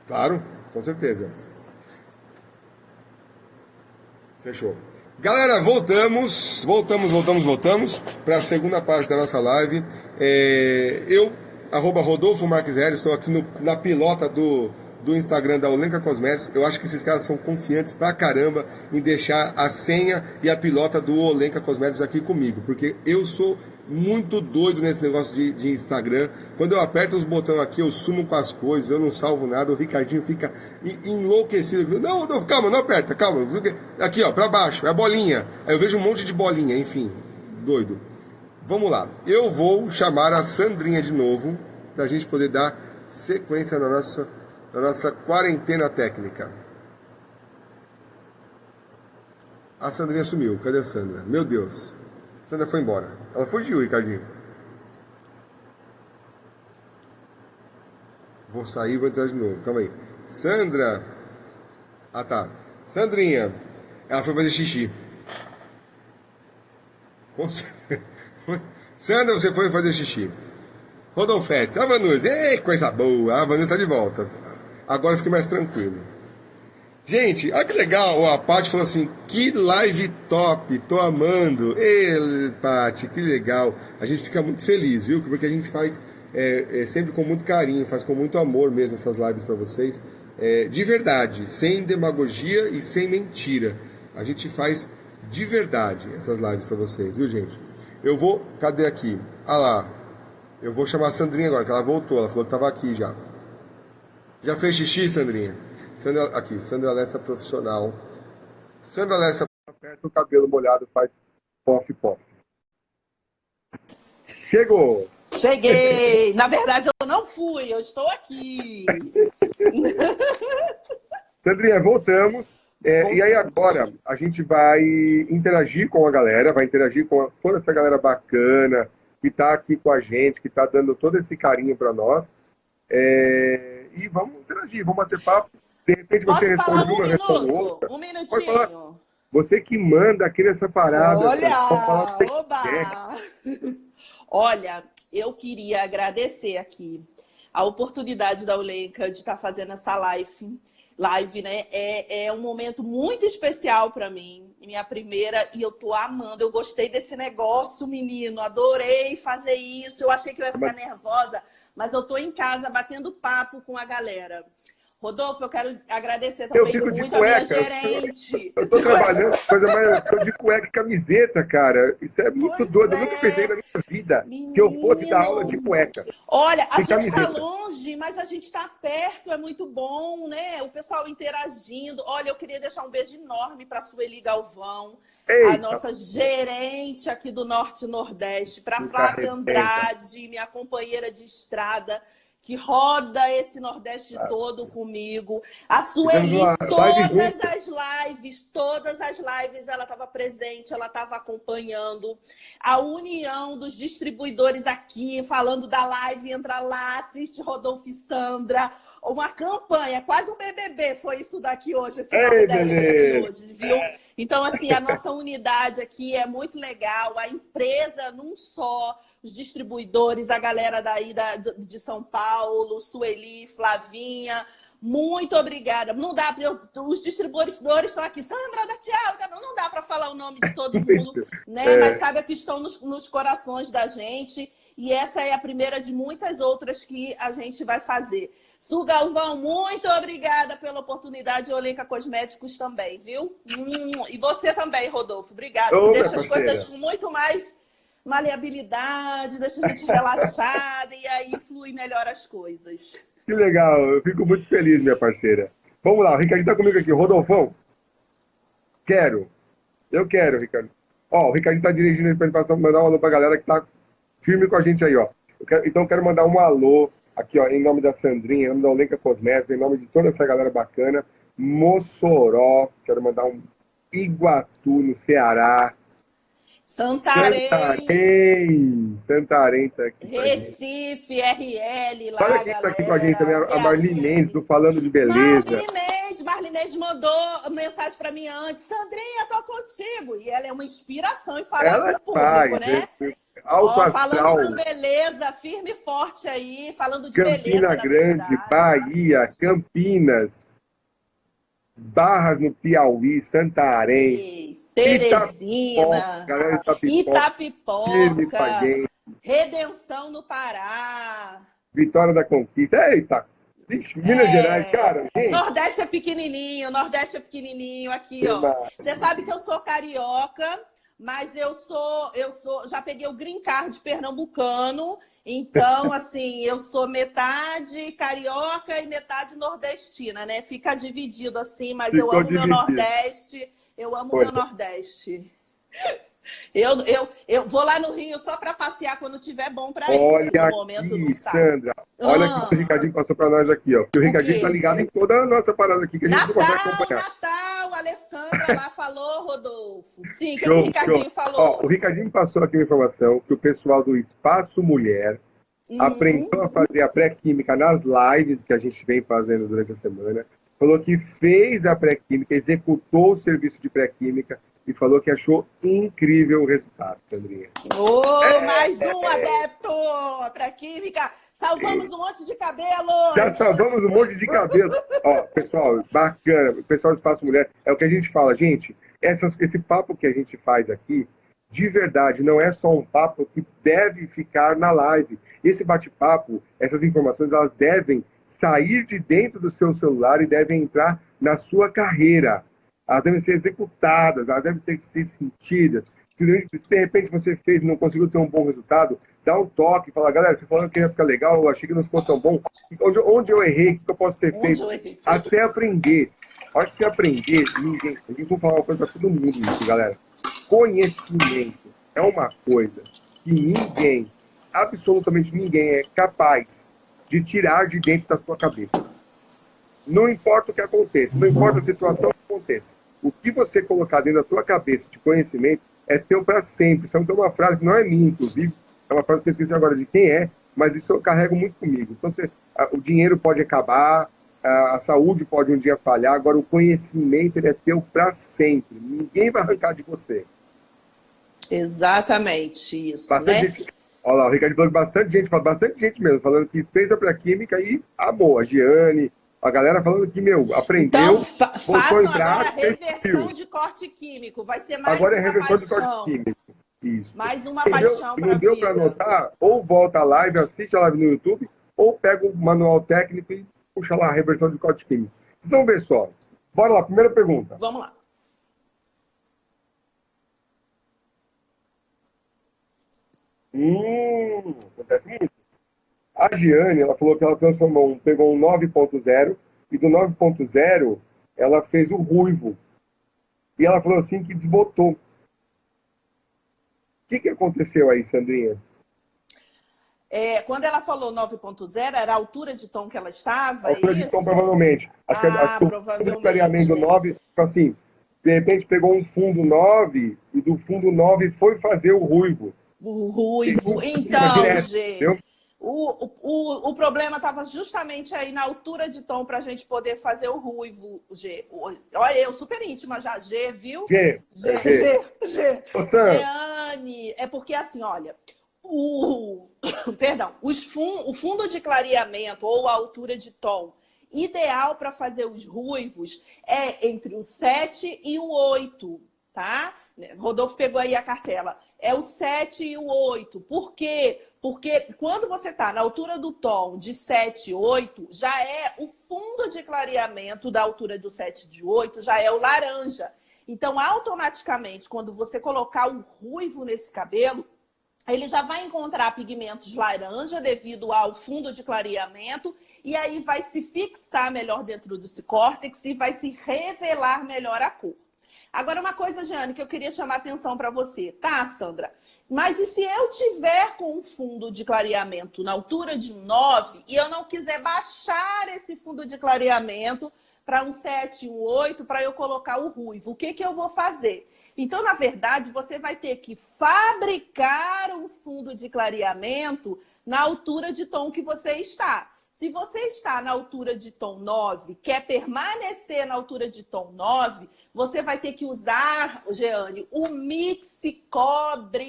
Claro, com certeza. Fechou. Galera, voltamos para a segunda parte da nossa live. Rodolfo Marques Hélio, estou aqui na pilota do Instagram da Olenka Cosméticos. Eu acho que esses caras são confiantes pra caramba em deixar a senha e a pilota do Olenka Cosméticos aqui comigo, porque eu sou muito doido nesse negócio de Instagram. Quando eu aperto os botões aqui, eu sumo com as coisas, eu não salvo nada. O Ricardinho fica enlouquecido. Não, calma, não aperta, calma. Aqui, ó, pra baixo, é a bolinha. Aí eu vejo um monte de bolinha, enfim, doido. Vamos lá. Eu vou chamar a Sandrinha de novo, pra gente poder dar sequência na nossa quarentena técnica. A Sandrinha sumiu. Cadê a Sandra? Meu Deus. A Sandra foi embora. Ela fugiu, Ricardinho. Vou sair e vou entrar de novo. Calma aí. Sandra. Ah, tá. Sandrinha. Ela foi fazer xixi. Sandra, você foi fazer xixi. Rodolfetes. A Vanusa. Ei, coisa boa. A Vanusa tá de volta. Agora eu fiquei mais tranquilo. Gente, olha que legal. A Paty falou assim, que live top, tô amando. Ei, Paty, que legal. A gente fica muito feliz, viu? Porque a gente faz sempre com muito carinho, faz com muito amor mesmo essas lives para vocês. De verdade, sem demagogia e sem mentira. A gente faz de verdade essas lives para vocês, viu, gente? Eu vou... Cadê aqui? Ah lá. Eu vou chamar a Sandrinha agora, que ela voltou. Ela falou que tava aqui já. Já fez xixi, Sandrinha? Sandra Alessa profissional. Sandra Alessa aperta o cabelo molhado, faz pof. Chegou! Cheguei! Na verdade, eu não fui, eu estou aqui. Sandrinha, voltamos. E aí agora a gente vai interagir com a galera, vai interagir com toda essa galera bacana que está aqui com a gente, que está dando todo esse carinho para nós. E vamos interagir, vamos bater papo. De repente você responde uma, responde outra. Um minutinho. Você que manda aqui nessa parada. Olha! Oba! Olha, eu queria agradecer aqui a oportunidade da Olenka de estar fazendo essa live, né? É um momento muito especial para mim, minha primeira, e eu tô amando. Eu gostei desse negócio, menino, adorei fazer isso. Eu achei que eu ia ficar nervosa, mas eu tô em casa batendo papo com a galera. Rodolfo, eu quero agradecer também muito a minha gerente. Eu tô trabalhando, tô de cueca e camiseta, cara. Isso é muito doido. Eu nunca pensei na minha vida que eu fosse dar aula de cueca. Olha, a gente tá longe, mas a gente tá perto, é muito bom, né? O pessoal interagindo. Olha, eu queria deixar um beijo enorme para a Sueli Galvão, a nossa gerente aqui do Norte e Nordeste, para Flávia Andrade, minha companheira de estrada, que roda esse Nordeste todo comigo. A Sueli, todas as lives, ela estava presente, ela estava acompanhando. A união dos distribuidores aqui, falando da live, entra lá, assiste Rodolfo e Sandra. Uma campanha, quase um BBB, foi isso daqui hoje, esse Nordeste aqui hoje, viu? Então, assim, a nossa unidade aqui é muito legal, a empresa num só, os distribuidores, a galera daí de São Paulo, Sueli, Flavinha, muito obrigada. Não dá, os distribuidores estão aqui, Sandra, dá tchau, não dá para falar o nome de todo mundo, né? Mas sabe que estão nos corações da gente, e essa é a primeira de muitas outras que a gente vai fazer. Su Galvão, muito obrigada pela oportunidade, Olenka Cosméticos também, viu? E você também, Rodolfo, obrigada. Deixa as coisas com muito mais maleabilidade, deixa a gente relaxada e aí flui melhor as coisas. Que legal, eu fico muito feliz, minha parceira. Vamos lá, o Ricardinho tá comigo aqui. Rodolfão, eu quero, Ricardo. Ó, o Ricardinho tá dirigindo a apresentação, mandar um alô pra galera que tá firme com a gente aí, ó. Então eu quero mandar um alô aqui, ó, em nome da Sandrinha, em nome da Olenka Cosméticos, em nome de toda essa galera bacana. Mossoró, quero mandar um Iguatu, no Ceará. Santarém tá aqui. Recife, RL, lá, olha quem tá aqui com a gente também, a Marli Mendes, do Falando de Beleza. Marli Neide mandou mensagem para mim antes. Sandrinha, tô contigo. E ela é uma inspiração em falar Ela com o público, né? Alto Ó, astral. falando com beleza, firme e forte aí, falando de Campina beleza, na Grande, verdade. Bahia, Campinas, Barras no Piauí, Santarém, E Teresina, galera de Itapipoca, firme com a Itapipoca, gente. Redenção no Pará. Vitória da Conquista. Eita! Ixi, Minas Gerais, cara, gente. Nordeste é pequenininho aqui, ó. Você sabe que eu sou carioca, mas eu sou, já peguei o green card pernambucano, então, assim, eu sou metade carioca e metade nordestina, né? Fica dividido assim, mas eu amo meu Nordeste, meu Nordeste. Eu vou lá no Rio só para passear quando tiver bom para ir. Olha no momento aqui, não tá. Sandra. Olha que o Ricardinho passou para nós aqui, ó. Porque o Ricardinho tá ligado em toda a nossa parada aqui, que a gente não consegue acompanhar. Natal, a Alessandra lá falou, Rodolfo. Sim, o que o Ricardinho falou? Ó, o Ricardinho passou aqui uma informação que o pessoal do Espaço Mulher aprendeu a fazer a pré-química nas lives que a gente vem fazendo durante a semana. Falou que fez a pré-química, executou o serviço de pré-química e falou que achou incrível o resultado, Sandrinha. Mais um adepto para química. Salvamos um monte de cabelo. Já salvamos um monte de cabelo. Ó, pessoal, bacana. O pessoal do Espaço Mulher, é o que a gente fala. Gente, esse papo que a gente faz aqui, de verdade, não é só um papo que deve ficar na live. Esse bate-papo, essas informações, elas devem sair de dentro do seu celular e devem entrar na sua carreira. Elas devem ser executadas, elas devem ter que ser sentidas. Se de repente você fez e não conseguiu ter um bom resultado, dá um toque, fala, galera, você falando que ia ficar legal, eu achei que não ficou tão bom. Onde eu errei, o que eu posso ter feito? Até aprender. A hora que você aprender, ninguém... Eu vou falar uma coisa para todo mundo isso, galera. Conhecimento é uma coisa que ninguém, absolutamente ninguém, é capaz de tirar de dentro da sua cabeça. Não importa o que aconteça, não importa a situação que aconteça. O que você colocar dentro da sua cabeça de conhecimento é teu para sempre. Isso é uma frase que não é minha, inclusive. É uma frase que eu esqueci agora de quem é, mas isso eu carrego muito comigo. Então, o dinheiro pode acabar, a saúde pode um dia falhar, agora o conhecimento ele é teu para sempre. Ninguém vai arrancar de você. Exatamente isso, bastante gente, olha lá, o Ricardo falou bastante gente mesmo, falando que fez a pré-química e amou. A Giane, a galera falando que, aprendeu. Então, façam agora a reversão de corte químico. Vai ser mais agora uma é reversão paixão. de corte químico. Isso. Mais uma paixão para não deu para anotar, ou volta a live, assiste a live no YouTube, ou pega o manual técnico e puxa lá a reversão de corte químico. Vocês vão ver só. Bora lá, primeira pergunta. Vamos lá. Acontece muito. A Giane, ela falou que ela pegou um 9.0 e do 9.0 ela fez o ruivo. E ela falou assim que desbotou. O que aconteceu aí, Sandrinha? Quando ela falou 9.0, era a altura de tom que ela estava? A altura de tom, provavelmente. Acho que o clareamento 9, assim, de repente pegou um fundo 9 e do fundo 9 foi fazer o ruivo. O ruivo. Então, Gê, o problema estava justamente aí na altura de tom para a gente poder fazer o ruivo, Gê. Olha, eu super íntima já, Gê, viu? Gê. Jeane. É porque assim, olha, perdão, o fundo de clareamento ou a altura de tom ideal para fazer os ruivos é entre o 7 e o 8, tá? Rodolfo pegou aí a cartela. É o 7 e o 8. Por quê? Porque quando você está na altura do tom de 7 e 8, já é o fundo de clareamento da altura do 7 e de 8, já é o laranja. Então, automaticamente, quando você colocar o ruivo nesse cabelo, ele já vai encontrar pigmentos laranja devido ao fundo de clareamento e aí vai se fixar melhor dentro desse córtex e vai se revelar melhor a cor. Agora, uma coisa, Jeane, que eu queria chamar a atenção para você, tá, Sandra? Mas e se eu tiver com um fundo de clareamento na altura de um 9 e eu não quiser baixar esse fundo de clareamento para um 7 e um 8 para eu colocar o ruivo? O que eu vou fazer? Então, na verdade, você vai ter que fabricar um fundo de clareamento na altura de tom que você está. Se você está na altura de tom 9, quer permanecer na altura de tom 9, você vai ter que usar, Jeane, o Mix Cobre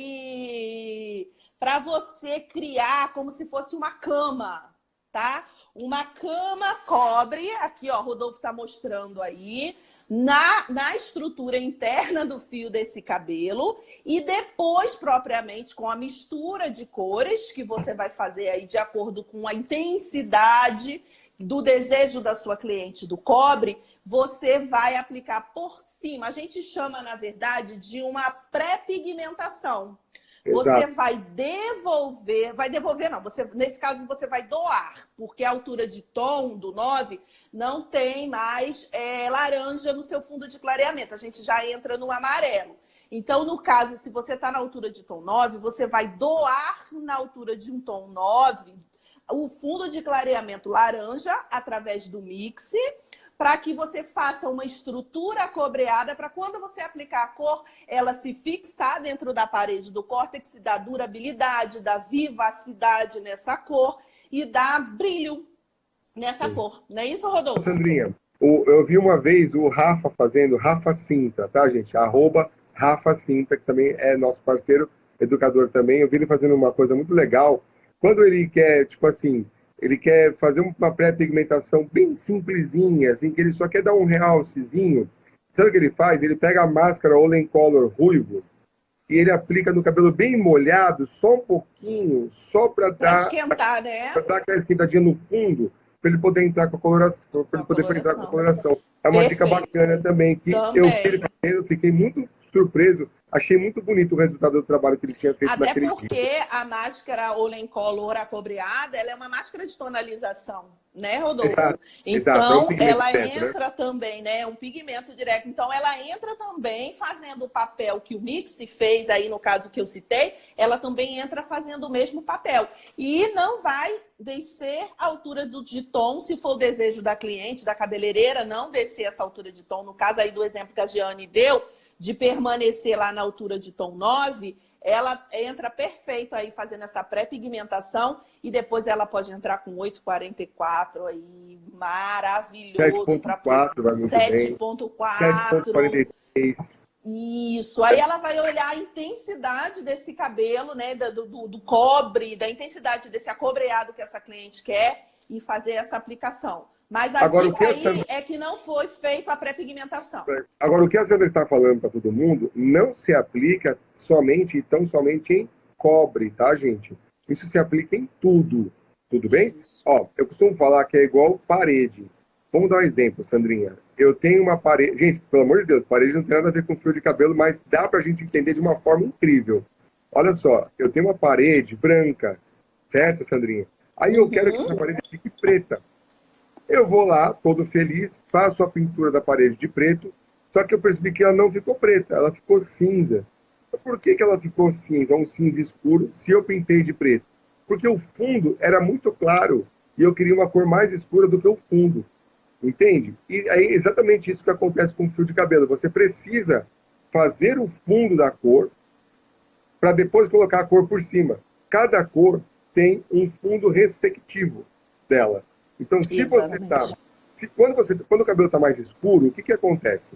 para você criar como se fosse uma cama, tá? Uma cama cobre, aqui ó, Rodolfo está mostrando aí, na estrutura interna do fio desse cabelo e depois, propriamente, com a mistura de cores que você vai fazer aí de acordo com a intensidade do desejo da sua cliente do cobre, você vai aplicar por cima. A gente chama, na verdade, de uma pré-pigmentação. Você vai devolver não, nesse caso você vai doar, porque a altura de tom do 9 não tem mais laranja no seu fundo de clareamento, a gente já entra no amarelo. Então, no caso, se você está na altura de tom 9, você vai doar na altura de um tom 9 o fundo de clareamento laranja através do mix, para que você faça uma estrutura cobreada para quando você aplicar a cor, ela se fixar dentro da parede do córtex, dá durabilidade, dá vivacidade nessa cor e dá brilho nessa cor. Não é isso, Rodolfo? Sandrinha, eu vi uma vez o Rafa fazendo, Rafa Cinta, tá, gente? @Rafa Cinta, que também é nosso parceiro, educador também. Eu vi ele fazendo uma coisa muito legal. Quando ele quer, tipo assim, ele quer fazer uma pré-pigmentação bem simplesinha, assim, que ele só quer dar um realcezinho. Sabe o que ele faz? Ele pega a máscara Olen Color ruivo e ele aplica no cabelo bem molhado, só um pouquinho, só para dar... esquentar, né? Para dar aquela esquentadinha no fundo, para ele poder entrar com a coloração, para ele poder entrar com a coloração. É uma dica bacana também, que eu vi ele fazendo, fiquei muito surpreso. Achei muito bonito o resultado do trabalho que ele tinha feito naquele dia. Até porque a máscara Olen Color acobreada, ela é uma máscara de tonalização, né, Rodolfo? Então, ela entra também, né? Um pigmento direto. Então, ela entra também fazendo o papel que o Mix fez aí, no caso que eu citei, ela também entra fazendo o mesmo papel. E não vai descer a altura de tom, se for o desejo da cliente, da cabeleireira, não descer essa altura de tom. No caso aí do exemplo que a Jeane deu, de permanecer lá na altura de tom 9, ela entra perfeito aí fazendo essa pré-pigmentação e depois ela pode entrar com 8,44 aí, maravilhoso. 7,4. Isso, aí ela vai olhar a intensidade desse cabelo, né, do cobre, da intensidade desse acobreado que essa cliente quer e fazer essa aplicação. Mas a dica aí é que não foi feita a pré-pigmentação. Agora, o que a Sandra está falando para todo mundo não se aplica somente e tão somente em cobre, tá, gente? Isso se aplica em tudo, tudo bem? Ó, eu costumo falar que é igual parede. Vamos dar um exemplo, Sandrinha. Eu tenho uma parede... Gente, pelo amor de Deus, parede não tem nada a ver com fio de cabelo, mas dá pra gente entender de uma forma incrível. Olha só, eu tenho uma parede branca, certo, Sandrinha? Aí eu quero que essa parede fique preta. Eu vou lá, todo feliz, faço a pintura da parede de preto, só que eu percebi que ela não ficou preta, ela ficou cinza. Por que ela ficou cinza, um cinza escuro, se eu pintei de preto? Porque o fundo era muito claro e eu queria uma cor mais escura do que o fundo. Entende? E é exatamente isso que acontece com o fio de cabelo. Você precisa fazer o fundo da cor para depois colocar a cor por cima. Cada cor tem um fundo respectivo dela. Então, se você tá, quando o cabelo está mais escuro, o que acontece?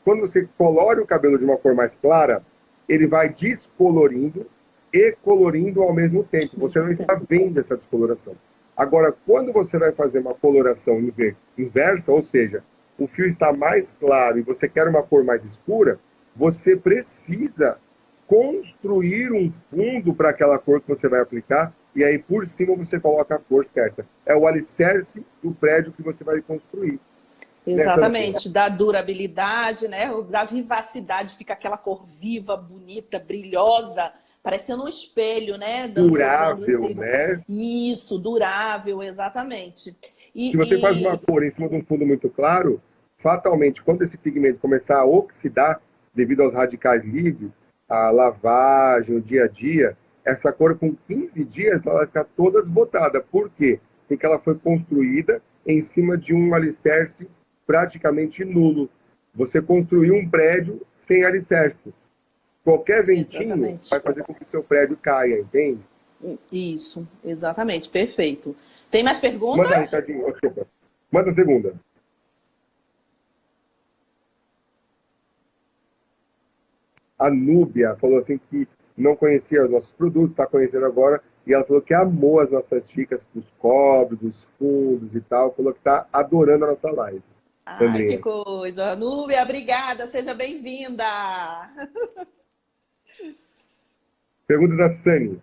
Quando você colore o cabelo de uma cor mais clara, ele vai descolorindo e colorindo ao mesmo tempo. Você não está vendo essa descoloração. Agora, quando você vai fazer uma coloração inversa, ou seja, o fio está mais claro e você quer uma cor mais escura, você precisa construir um fundo para aquela cor que você vai aplicar e aí por cima você coloca a cor certa. É o alicerce do prédio que você vai construir. Exatamente, da durabilidade, né? Da vivacidade, fica aquela cor viva, bonita, brilhosa, parecendo um espelho, né? Durável, né? Isso, durável, exatamente. Se você faz uma cor em cima de um fundo muito claro, fatalmente, quando esse pigmento começar a oxidar, devido aos radicais livres, a lavagem, o dia a dia, essa cor com 15 dias, ela vai ficar toda desbotada. Por quê? Porque ela foi construída em cima de um alicerce praticamente nulo. Você construiu um prédio sem alicerce. Qualquer ventinho vai fazer com que o seu prédio caia, entende? Isso, exatamente, perfeito. Tem mais perguntas? Manda aí, Ricardinho. Desculpa. Manda a segunda. A Núbia falou assim que não conhecia os nossos produtos, está conhecendo agora, e ela falou que amou as nossas dicas dos cobres, dos fundos e tal, falou que está adorando a nossa live. Ai, que Sandrinha. coisa. Núbia, obrigada, seja bem-vinda. Pergunta da Sani.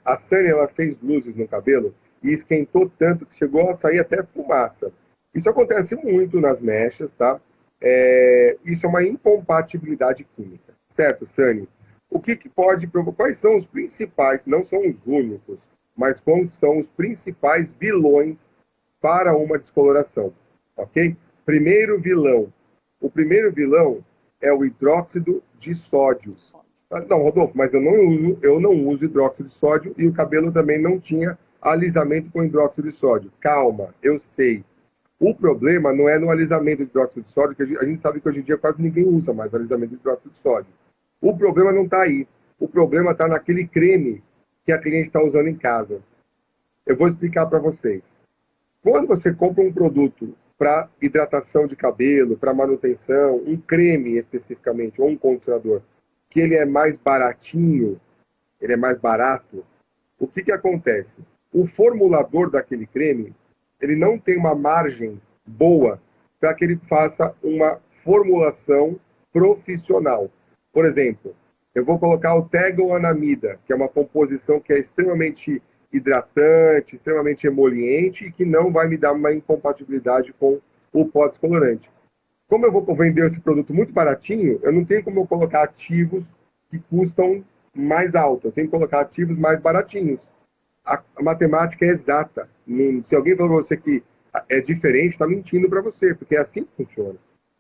A Sani, ela fez luzes no cabelo e esquentou tanto que chegou a sair até fumaça. Isso acontece muito nas mechas, tá? Isso é uma incompatibilidade química, certo, Sani? O que pode provocar? Quais são os principais, não são os únicos, mas quais são os principais vilões para uma descoloração, ok? O primeiro vilão é o hidróxido de sódio. Não, Rodolfo, mas eu não uso hidróxido de sódio e o cabelo também não tinha alisamento com hidróxido de sódio. Calma, eu sei. O problema não é no alisamento de hidróxido de sódio, que a gente sabe que hoje em dia quase ninguém usa mais alisamento de hidróxido de sódio. O problema não está aí. O problema está naquele creme que a cliente está usando em casa. Eu vou explicar para vocês. Quando você compra um produto para hidratação de cabelo, para manutenção, um creme especificamente, ou um condicionador, que ele é mais baratinho, ele é mais barato, o que acontece? O formulador daquele creme, ele não tem uma margem boa para que ele faça uma formulação profissional. Por exemplo, eu vou colocar o tegoanamida, que é uma composição que é extremamente hidratante, extremamente emoliente e que não vai me dar uma incompatibilidade com o pó descolorante. Como eu vou vender esse produto muito baratinho, eu não tenho como eu colocar ativos que custam mais alto. Eu tenho que colocar ativos mais baratinhos. A matemática é exata. Se alguém falou para você que é diferente, está mentindo para você, porque é assim que funciona.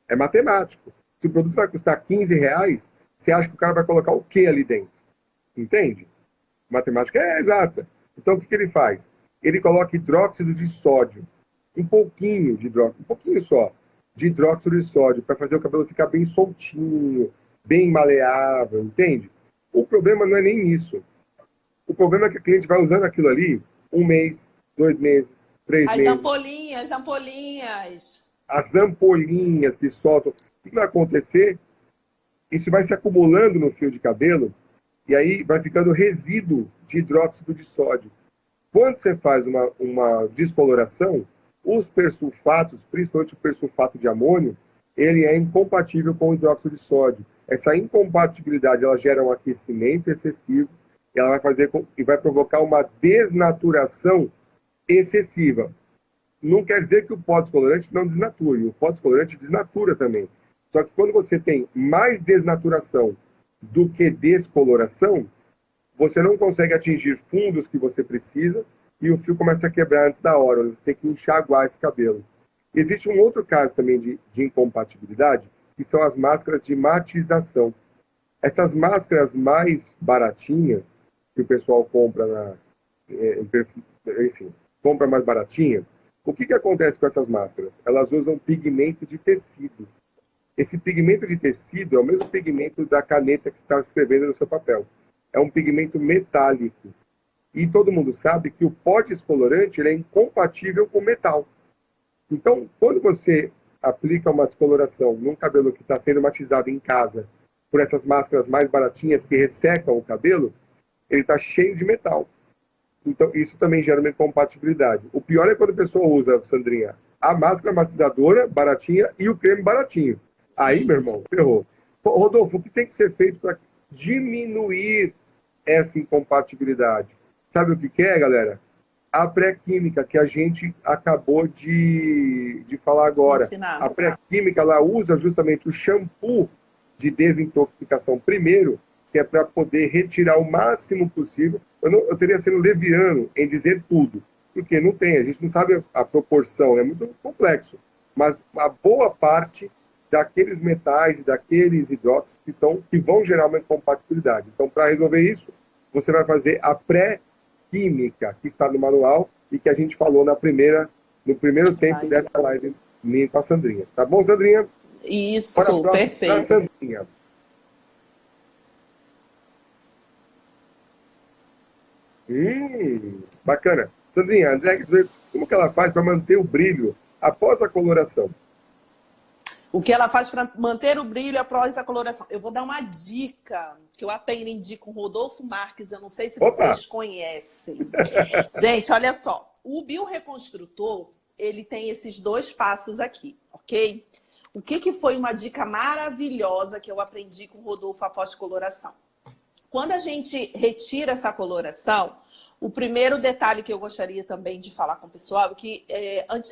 É matemático. Se o produto vai custar R$15, você acha que o cara vai colocar o que ali dentro? Entende? Matemática é exata. Então, o que ele faz? Ele coloca hidróxido de sódio. Um pouquinho de hidróxido, um pouquinho só, de hidróxido de sódio, para fazer o cabelo ficar bem soltinho, bem maleável, entende? O problema não é nem isso. O problema é que a cliente vai usando aquilo ali 1 mês, 2 meses, 3 meses. As ampolinhas. As ampolinhas que soltam. O que vai acontecer? Isso vai se acumulando no fio de cabelo e aí vai ficando resíduo de hidróxido de sódio. Quando você faz uma descoloração, os persulfatos, principalmente o persulfato de amônio, ele é incompatível com o hidróxido de sódio. Essa incompatibilidade ela gera um aquecimento excessivo e ela vai provocar uma desnaturação excessiva. Não quer dizer que o pó descolorante não desnature, o pó descolorante desnatura também. Só que quando você tem mais desnaturação do que descoloração, você não consegue atingir fundos que você precisa e o fio começa a quebrar antes da hora, você tem que enxaguar esse cabelo. Existe um outro caso também de incompatibilidade, que são as máscaras de matização. Essas máscaras mais baratinhas, que o pessoal compra compra mais baratinha, o que acontece com essas máscaras? Elas usam pigmento de tecido. Esse pigmento de tecido é o mesmo pigmento da caneta que você está escrevendo no seu papel. É um pigmento metálico. E todo mundo sabe que o pó descolorante ele é incompatível com metal. Então, quando você aplica uma descoloração num cabelo que está sendo matizado em casa por essas máscaras mais baratinhas que ressecam o cabelo, ele está cheio de metal. Então, isso também gera uma incompatibilidade. O pior é quando a pessoa usa, Sandrinha, a máscara matizadora baratinha e o creme baratinho. Aí, meu irmão, ferrou. Rodolfo, o que tem que ser feito para diminuir essa incompatibilidade? Sabe o que é, galera? A pré-química, que a gente acabou de falar agora. A pré-química, ela usa justamente o shampoo de desintoxicação primeiro, que é para poder retirar o máximo possível. Eu teria sido leviano em dizer tudo, porque não tem, a gente não sabe a proporção, é muito complexo. Mas a boa parte daqueles metais e daqueles hidróxidos que vão gerar uma incompatibilidade. Então, para resolver isso, você vai fazer a pré-química, que está no manual e que a gente falou no primeiro tempo dessa live minha com a Sandrinha. Tá bom, Sandrinha? Isso, perfeito. Sandrinha. Bacana. Sandrinha, André, como que ela faz para manter o brilho após a coloração? O que ela faz para manter o brilho após a coloração? Eu vou dar uma dica que eu aprendi com Rodolfo Marques, eu não sei se Opa! vocês conhecem. Gente, olha só, o bioreconstrutor, ele tem esses 2 passos aqui, ok? O que foi uma dica maravilhosa que eu aprendi com Rodolfo após coloração? Quando a gente retira essa coloração, o primeiro detalhe que eu gostaria também de falar com o pessoal é que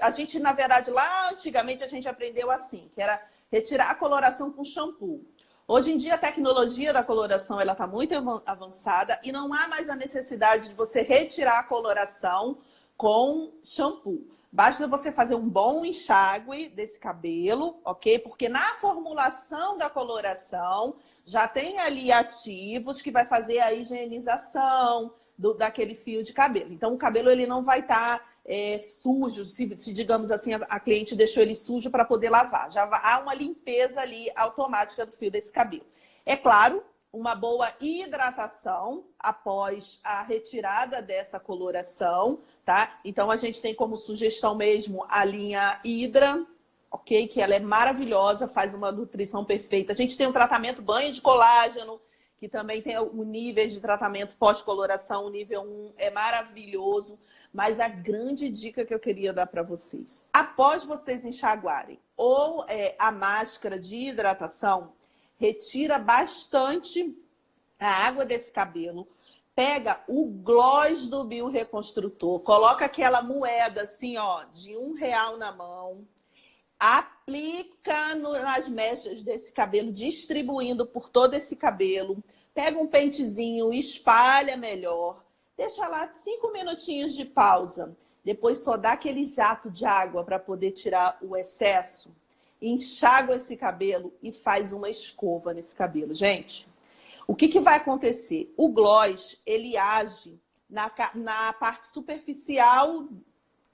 a gente, na verdade, lá antigamente a gente aprendeu assim, que era retirar a coloração com shampoo. Hoje em dia a tecnologia da coloração está muito avançada e não há mais a necessidade de você retirar a coloração com shampoo. Basta você fazer um bom enxágue desse cabelo, ok? Porque na formulação da coloração já tem ali ativos que vai fazer a higienização daquele fio de cabelo. Então, o cabelo ele não vai estar sujo, se digamos assim, a cliente deixou ele sujo para poder lavar. Já há uma limpeza ali automática do fio desse cabelo. É claro, uma boa hidratação após a retirada dessa coloração, tá? Então, a gente tem como sugestão mesmo a linha Hydra, ok? Que ela é maravilhosa, faz uma nutrição perfeita. A gente tem um tratamento banho de colágeno, que também tem o nível de tratamento pós-coloração, o nível 1 é maravilhoso. Mas a grande dica que eu queria dar para vocês, após vocês enxaguarem ou a máscara de hidratação, retira bastante a água desse cabelo, pega o gloss do bioreconstrutor, coloca aquela moeda assim, ó, de R$1 na mão, aplica nas mechas desse cabelo, distribuindo por todo esse cabelo. Pega um pentezinho, espalha melhor. Deixa lá 5 minutinhos de pausa. Depois só dá aquele jato de água para poder tirar o excesso. Enxágua esse cabelo e faz uma escova nesse cabelo. Gente, o que vai acontecer? O gloss, ele age na parte superficial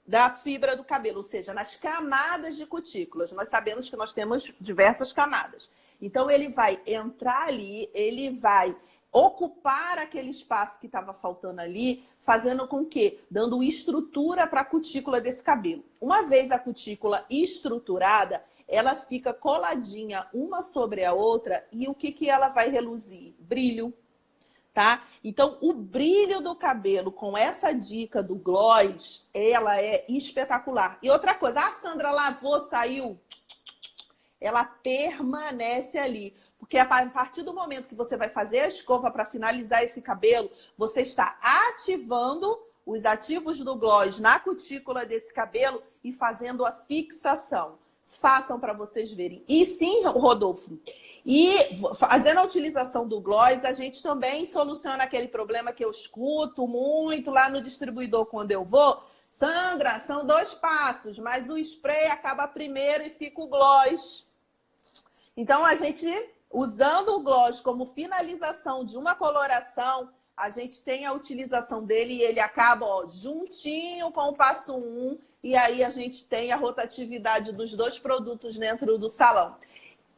da fibra do cabelo, ou seja, nas camadas de cutículas. Nós sabemos que nós temos diversas camadas. Então, ele vai entrar ali, ele vai ocupar aquele espaço que estava faltando ali, fazendo com que, dando estrutura para a cutícula desse cabelo. Uma vez a cutícula estruturada, ela fica coladinha uma sobre a outra e o que ela vai reluzir? Brilho. Tá? Então, o brilho do cabelo com essa dica do gloss, ela é espetacular. E outra coisa, a Sandra lavou, saiu, ela permanece ali. Porque a partir do momento que você vai fazer a escova para finalizar esse cabelo, você está ativando os ativos do gloss na cutícula desse cabelo e fazendo a fixação. Façam para vocês verem. E sim, Rodolfo, e fazendo a utilização do gloss, a gente também soluciona aquele problema que eu escuto muito lá no distribuidor quando eu vou. Sandra, são 2 passos, mas o spray acaba primeiro e fica o gloss. Então, a gente, usando o gloss como finalização de uma coloração, a gente tem a utilização dele e ele acaba juntinho com o passo 1. E aí a gente tem a rotatividade dos 2 produtos dentro do salão.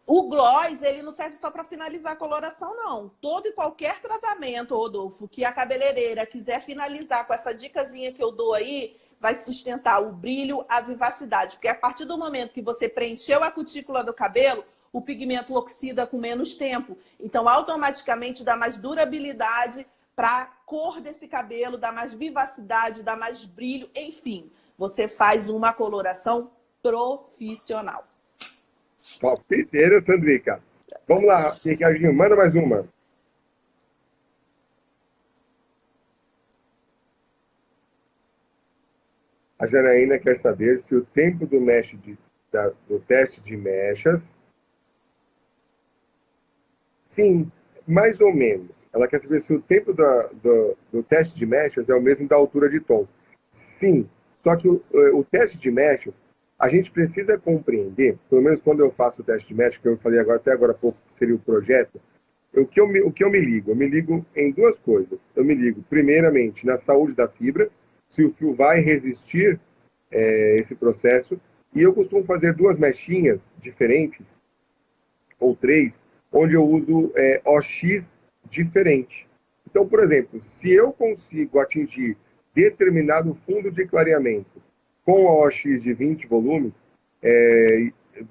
O gloss, ele não serve só para finalizar a coloração, não. Todo e qualquer tratamento, Rodolfo, que a cabeleireira quiser finalizar com essa dicasinha que eu dou aí, vai sustentar o brilho, a vivacidade. Porque a partir do momento que você preencheu a cutícula do cabelo, o pigmento oxida com menos tempo. Então, automaticamente dá mais durabilidade para a cor desse cabelo, dá mais vivacidade, dá mais brilho, enfim. Você faz uma coloração profissional. Topzera, Sandrica. Vamos lá, Ricardinho, manda mais uma. A Janaína quer saber se o tempo do teste de mechas... Sim, mais ou menos. Ela quer saber se o tempo do teste de mechas é o mesmo da altura de tom. Sim, só que o teste de mechas, a gente precisa compreender, pelo menos quando eu faço o teste de mechas, que eu falei até agora há pouco, que seria o projeto, o que eu me ligo? Eu me ligo em 2 coisas. Eu me ligo, primeiramente, na saúde da fibra, se o fio vai resistir esse processo, e eu costumo fazer 2 mechinhas diferentes, ou 3, onde eu uso OX diferente. Então, por exemplo, se eu consigo atingir determinado fundo de clareamento com a OX de 20 volumes,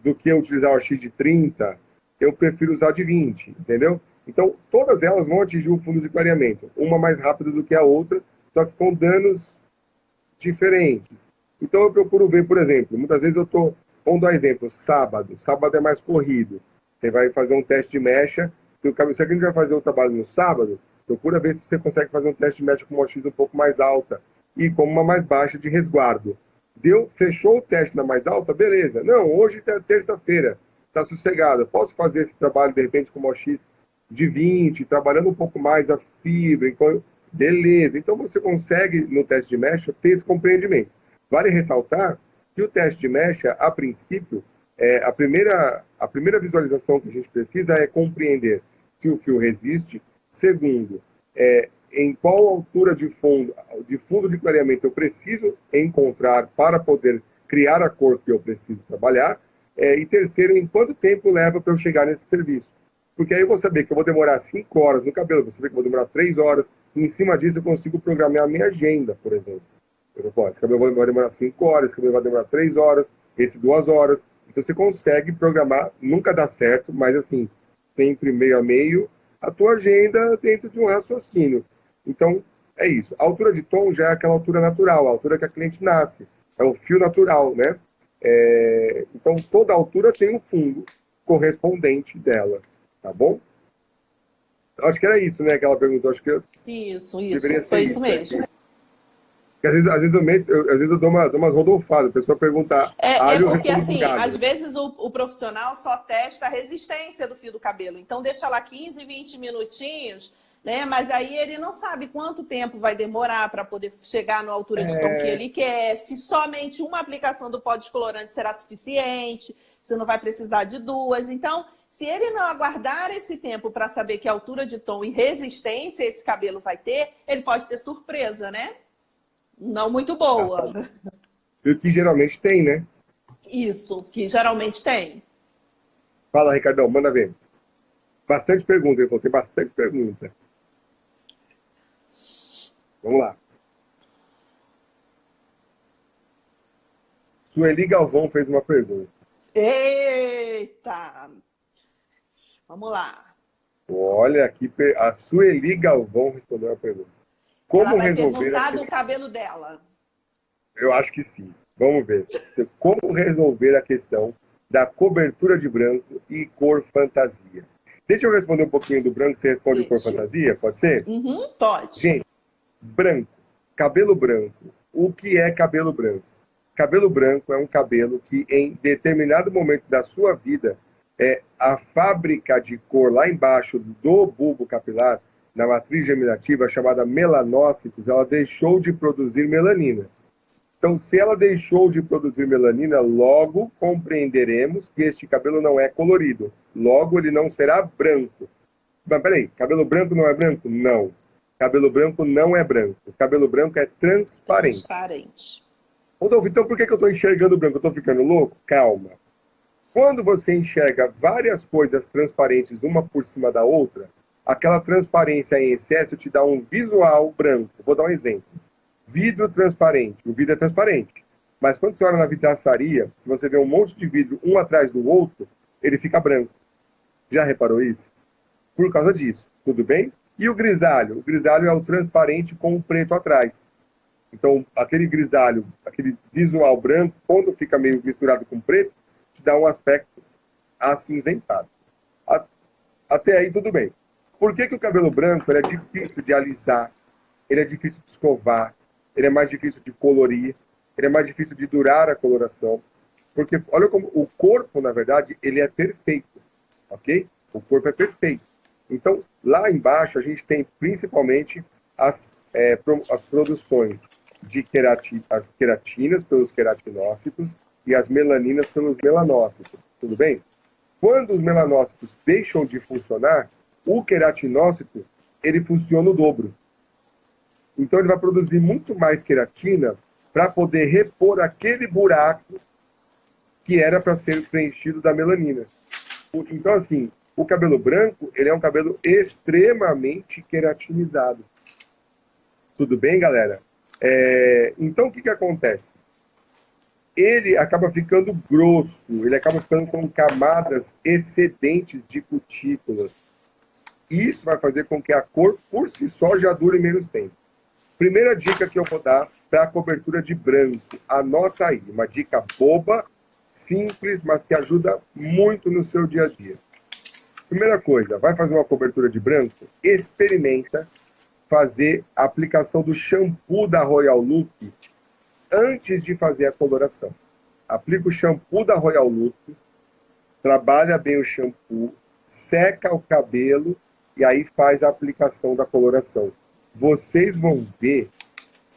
do que utilizar a OX de 30, eu prefiro usar de 20, entendeu? Então, todas elas vão atingir o fundo de clareamento, uma mais rápido do que a outra, só que com danos diferentes. Então, eu procuro ver, por exemplo, muitas vezes eu estou, vamos dar um exemplo, sábado é mais corrido, você vai fazer um teste de mecha, se a gente vai fazer o trabalho no sábado, procura ver se você consegue fazer um teste de mecha com uma OX um pouco mais alta e com uma mais baixa de resguardo. Fechou o teste na mais alta? Beleza. Não, hoje é terça-feira, está sossegado. Posso fazer esse trabalho, de repente, com uma OX de 20, trabalhando um pouco mais a fibra. Beleza. Então, você consegue, no teste de mecha, ter esse compreendimento. Vale ressaltar que o teste de mecha, a princípio, a primeira visualização que a gente precisa é compreender se o fio resiste. Segundo, em qual altura de fundo de clareamento eu preciso encontrar para poder criar a cor que eu preciso trabalhar. E terceiro, em quanto tempo leva para eu chegar nesse serviço. Porque aí eu vou saber que eu vou demorar 5 horas no cabelo, vou saber que eu vou demorar 3 horas, e em cima disso eu consigo programar a minha agenda, por exemplo. Esse cabelo vai demorar 5 horas, esse cabelo vai demorar 3 horas, esse 2 horas. Então você consegue programar, nunca dá certo, mas assim, sempre meio a meio, a tua agenda dentro de um raciocínio. Então, é isso. A altura de tom já é aquela altura natural, a altura que a cliente nasce. É o fio natural, né? Então, toda altura tem um fundo correspondente dela, tá bom? Acho que era isso, né, que ela perguntou. Acho que Isso. Foi isso mesmo. Né? Às vezes eu dou umas rodolfadas. A pessoa pergunta... porque, assim, às vezes o profissional só testa a resistência do fio do cabelo. Então, deixa lá 15, 20 minutinhos, né? Mas aí ele não sabe quanto tempo vai demorar para poder chegar na altura de tom que ele quer, se somente uma aplicação do pó descolorante será suficiente, se não vai precisar de 2. Então, se ele não aguardar esse tempo para saber que altura de tom e resistência esse cabelo vai ter, ele pode ter surpresa, né? Não muito boa. E o que geralmente tem, né? Isso, que geralmente tem. Fala, Ricardão, manda ver. Bastante pergunta, ele falou, tem bastante pergunta. Vamos lá. Sueli Galvão fez uma pergunta. Eita! Vamos lá. Olha aqui, a Sueli Galvão respondeu a pergunta. Como ela vai perguntar do cabelo dela. Eu acho que sim. Vamos ver. Como resolver a questão da cobertura de branco e cor fantasia? Deixa eu responder um pouquinho do branco, você responde cor fantasia, pode ser? Pode. Gente, branco, cabelo branco. O que é cabelo branco? Cabelo branco é um cabelo que, em determinado momento da sua vida, a fábrica de cor lá embaixo do bulbo capilar, na matriz germinativa, chamada melanócitos, ela deixou de produzir melanina. Então, se ela deixou de produzir melanina, logo compreenderemos que este cabelo não é colorido. Logo, ele não será branco. Mas, peraí, cabelo branco não é branco? Não. Cabelo branco não é branco. Cabelo branco é transparente. Transparente. Rodolfo, então por que eu estou enxergando branco? Eu estou ficando louco? Calma. Quando você enxerga várias coisas transparentes uma por cima da outra, aquela transparência em excesso te dá um visual branco. Vou dar um exemplo. Vidro transparente. O vidro é transparente. Mas quando você olha na vidraçaria, você vê um monte de vidro um atrás do outro, ele fica branco. Já reparou isso? Por causa disso. Tudo bem? E o grisalho? O grisalho é o transparente com o preto atrás. Então, aquele grisalho, aquele visual branco, quando fica meio misturado com preto, te dá um aspecto acinzentado. Até aí, tudo bem. Por que o cabelo branco ele é difícil de alisar, ele é difícil de escovar, ele é mais difícil de colorir, ele é mais difícil de durar a coloração? Porque, olha como o corpo, na verdade, ele é perfeito, ok? O corpo é perfeito. Então, lá embaixo, a gente tem principalmente as produções de as queratinas pelos queratinócitos e as melaninas pelos melanócitos, tudo bem? Quando os melanócitos deixam de funcionar, o queratinócito, ele funciona o dobro. Então, ele vai produzir muito mais queratina para poder repor aquele buraco que era para ser preenchido da melanina. Então, assim, O cabelo branco, ele é um cabelo extremamente queratinizado. Tudo bem, galera? Então, o que acontece? Ele acaba ficando grosso, ele acaba ficando com camadas excedentes de cutículas. Isso vai fazer com que a cor, por si só, já dure menos tempo. Primeira dica que eu vou dar para a cobertura de branco. Anota aí, uma dica boba, simples, mas que ajuda muito no seu dia a dia. Primeira coisa, vai fazer uma cobertura de branco? Experimenta fazer a aplicação do shampoo da Royal Look antes de fazer a coloração. Aplica o shampoo da Royal Look, trabalha bem o shampoo, seca o cabelo e aí faz a aplicação da coloração. Vocês vão ver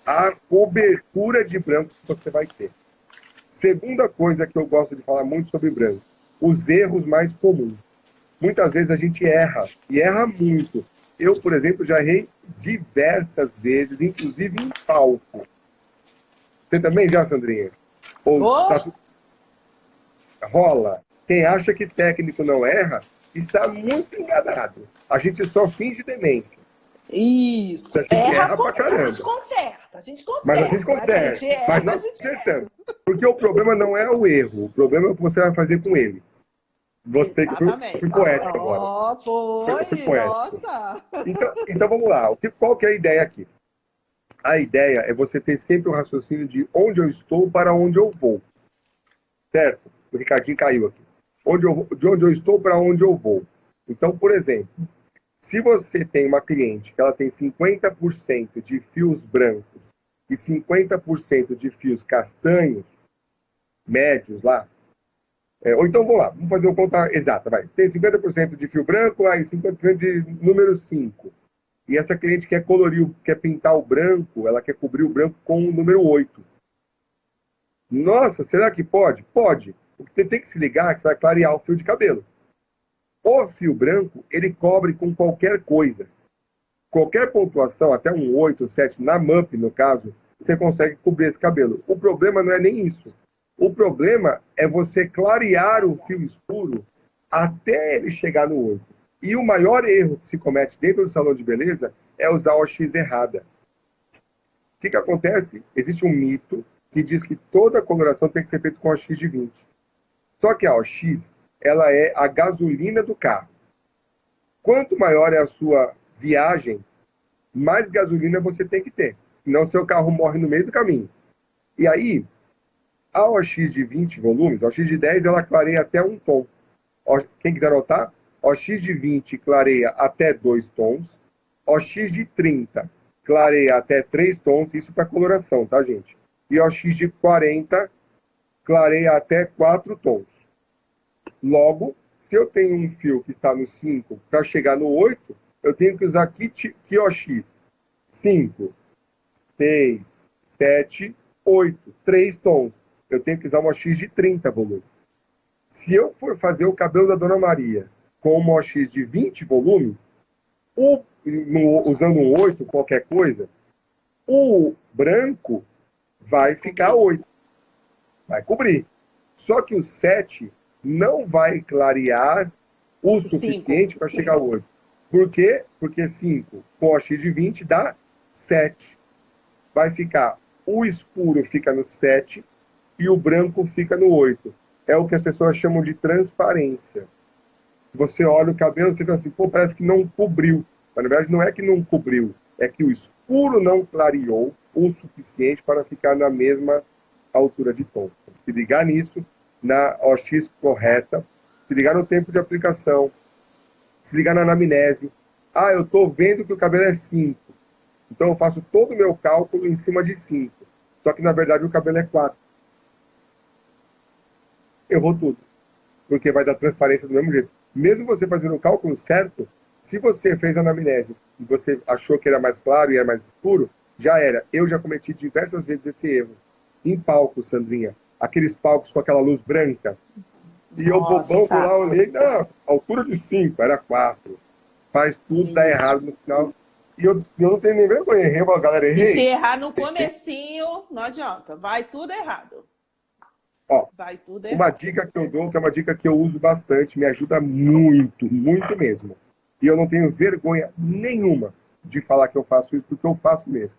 a cobertura de branco que você vai ter. Segunda coisa que eu gosto de falar muito sobre branco, os erros mais comuns. Muitas vezes a gente erra, e erra muito. Eu, por exemplo, já errei diversas vezes, inclusive em palco. Você também já, Sandrinha? Rola. Quem acha que técnico não erra, está muito enganado. A gente só finge demência. Isso. A gente erra pra caramba. A gente conserta. Mas a gente conserta. Mas nós consertamos. Porque o problema não é o erro. O problema é o que você vai fazer com ele. Você que foi poético agora. Foi, nossa! Então vamos lá. Qual que é a ideia aqui? A ideia é você ter sempre um raciocínio de onde eu estou para onde eu vou. Certo? O Ricardinho caiu aqui. De onde eu estou para onde eu vou. Então, por exemplo, se você tem uma cliente que ela tem 50% de fios brancos e 50% de fios castanhos, médios lá, ou então, vamos fazer uma conta exata, vai. Tem 50% de fio branco, aí 50% de número 5. E essa cliente quer colorir, quer pintar o branco, ela quer cobrir o branco com o número 8. Nossa, será que pode? Pode. O que você tem que se ligar é que você vai clarear o fio de cabelo. O fio branco, ele cobre com qualquer coisa. Qualquer pontuação, até um 8, 7, na MUP, no caso, você consegue cobrir esse cabelo. O problema não é nem isso. O problema é você clarear o fio escuro até ele chegar no 8. E o maior erro que se comete dentro do salão de beleza é usar a OX errada. O que acontece? Existe um mito que diz que toda coloração tem que ser feita com OX de 20. Só que a OX, ela é a gasolina do carro. Quanto maior é a sua viagem, mais gasolina você tem que ter. Senão seu carro morre no meio do caminho. E aí, a OX de 20 volumes, a OX de 10, ela clareia até um tom. Quem quiser anotar, OX de 20 clareia até 2 tons. OX de 30 clareia até 3 tons. Isso para coloração, tá, gente? E OX de 40 clareia até 4 tons. Logo, se eu tenho um fio que está no 5 para chegar no 8, eu tenho que usar que OX? 5, 6, 7, 8, 3 tons. Eu tenho que usar uma OX de 30 volumes. Se eu for fazer o cabelo da Dona Maria com uma OX de 20 volumes, usando um 8, qualquer coisa, o branco vai ficar 8. Vai cobrir. Só que o 7 não vai clarear o suficiente para chegar ao 8. Por quê? Porque 5 com OX de 20 dá 7. Vai ficar, o escuro fica no 7 e o branco fica no 8. É o que as pessoas chamam de transparência. Você olha o cabelo e você fala assim, pô, parece que não cobriu. Mas na verdade não é que não cobriu, é que o escuro não clareou o suficiente para ficar na mesma altura de tom. Se ligar nisso, na OX correta, se ligar no tempo de aplicação, se ligar na anamnese. Ah, eu estou vendo que o cabelo é 5. Então eu faço todo o meu cálculo em cima de 5. Só que na verdade o cabelo é 4. Eu vou tudo. Porque vai dar transparência do mesmo jeito. Mesmo você fazendo o cálculo certo, se você fez a anamnese e você achou que era mais claro e era mais escuro, já era. Eu já cometi diversas vezes esse erro. Em palco, Sandrinha. Aqueles palcos com aquela luz branca. E eu bobão por lá, olhei, não, altura de 5, era 4. Faz tudo, dá errado no final. E eu não tenho nem vergonha, errei, galera, errei. E se errar no comecinho, não adianta, vai tudo errado. Ó, vai tudo uma errado. dica que eu dou, que é uma dica que eu uso bastante, me ajuda muito, muito mesmo. E eu não tenho vergonha nenhuma de falar que eu faço isso, porque eu faço mesmo.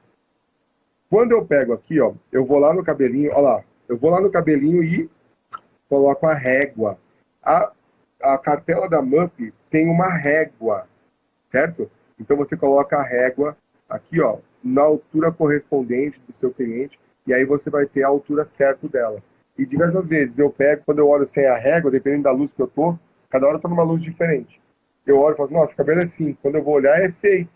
Quando eu pego aqui, ó, eu vou lá no cabelinho, ó lá, eu vou lá no cabelinho e coloco a régua. A, a cartela da MUP tem uma régua, certo? Então você coloca a régua aqui, ó, na altura correspondente do seu cliente, e aí você vai ter a altura certa dela. E diversas vezes eu pego, quando eu olho sem a régua, dependendo da luz que eu tô, cada hora eu tô numa luz diferente. Eu olho e falo, nossa, o cabelo é 5. Quando eu vou olhar é 6,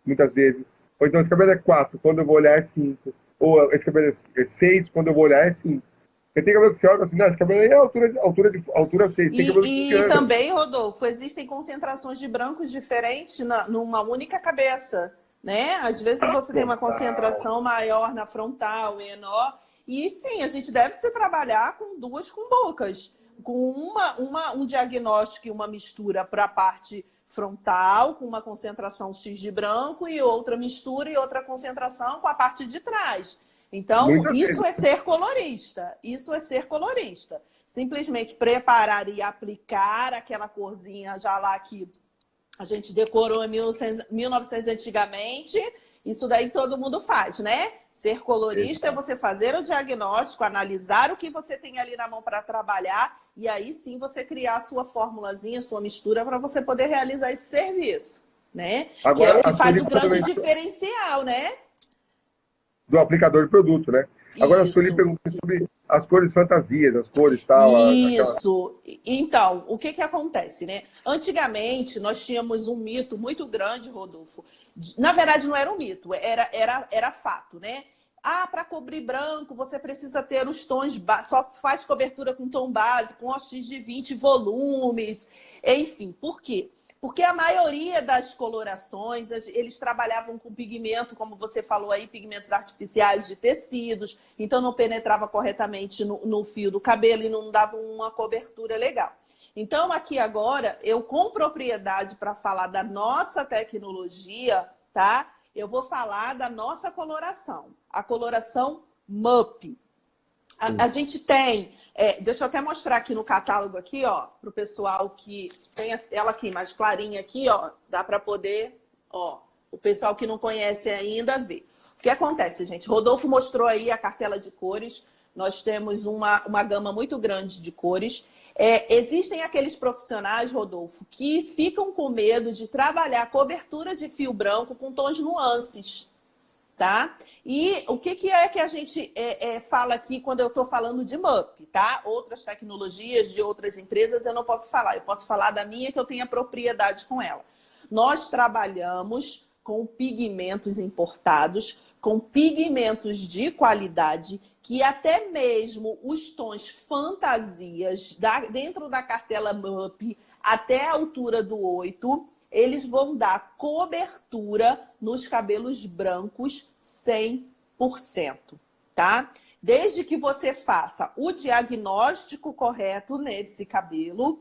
muitas vezes. Ou então esse cabelo é 4, quando eu vou olhar é 5. Ou esse cabelo é 6, quando eu vou olhar é 5. Porque tem cabelo que você olha assim, não, esse cabelo aí é altura 6. Tem cabelo que E engana. também, Rodolfo, existem concentrações de brancos diferentes numa única cabeça, né? Às vezes você tem uma Total. concentração maior na frontal, menor. E sim, a gente deve se trabalhar com duas cumbocas, com um diagnóstico e uma mistura para a parte frontal, com uma concentração X de branco, e outra mistura e outra concentração com a parte de trás. Então, Muitas isso vezes. é ser colorista. Isso é ser colorista. Simplesmente preparar e aplicar aquela corzinha já lá que a gente decorou em 1900 antigamente. Isso daí todo mundo faz, né? Ser colorista é Exato. você fazer o diagnóstico, analisar o que você tem ali na mão para trabalhar e aí sim você criar a sua formulazinha, sua mistura para você poder realizar esse serviço, né? Que é Agora, o que a faz o Sueli grande comentou diferencial, né? do aplicador de produto, né? Agora, a Sueli Isso. perguntou sobre as cores fantasias, as cores tal, aquela... Isso. Então, o que que acontece, né? Antigamente, nós tínhamos um mito muito grande, Rodolfo. Na verdade, não era um mito, era fato, né? Ah, para cobrir branco, você precisa ter os tons, só faz cobertura com tom base, com OX de 20 volumes. Enfim, por quê? Porque a maioria das colorações, eles trabalhavam com pigmento, como você falou aí, pigmentos artificiais de tecidos, então não penetrava corretamente no fio do cabelo e não dava uma cobertura legal. Então, aqui agora, eu com propriedade para falar da nossa tecnologia, tá? Eu vou falar da nossa coloração, a coloração MUP. A gente tem, deixa eu até mostrar aqui no catálogo aqui, ó, para o pessoal que tem ela aqui mais clarinha aqui, ó, dá para poder, ó, o pessoal que não conhece ainda ver. O que acontece, gente? Rodolfo mostrou aí a cartela de cores. Nós temos uma gama muito grande de cores. Existem aqueles profissionais, Rodolfo, que ficam com medo de trabalhar cobertura de fio branco com tons nuances. Tá? E o que é que a gente fala aqui quando eu estou falando de MUP, tá? Outras tecnologias de outras empresas eu não posso falar. Eu posso falar da minha que eu tenho a propriedade com ela. Nós trabalhamos com pigmentos importados, com pigmentos de qualidade, que até mesmo os tons fantasias dentro da cartela MUP até a altura do 8, eles vão dar cobertura nos cabelos brancos 100%, tá? Desde que você faça o diagnóstico correto nesse cabelo,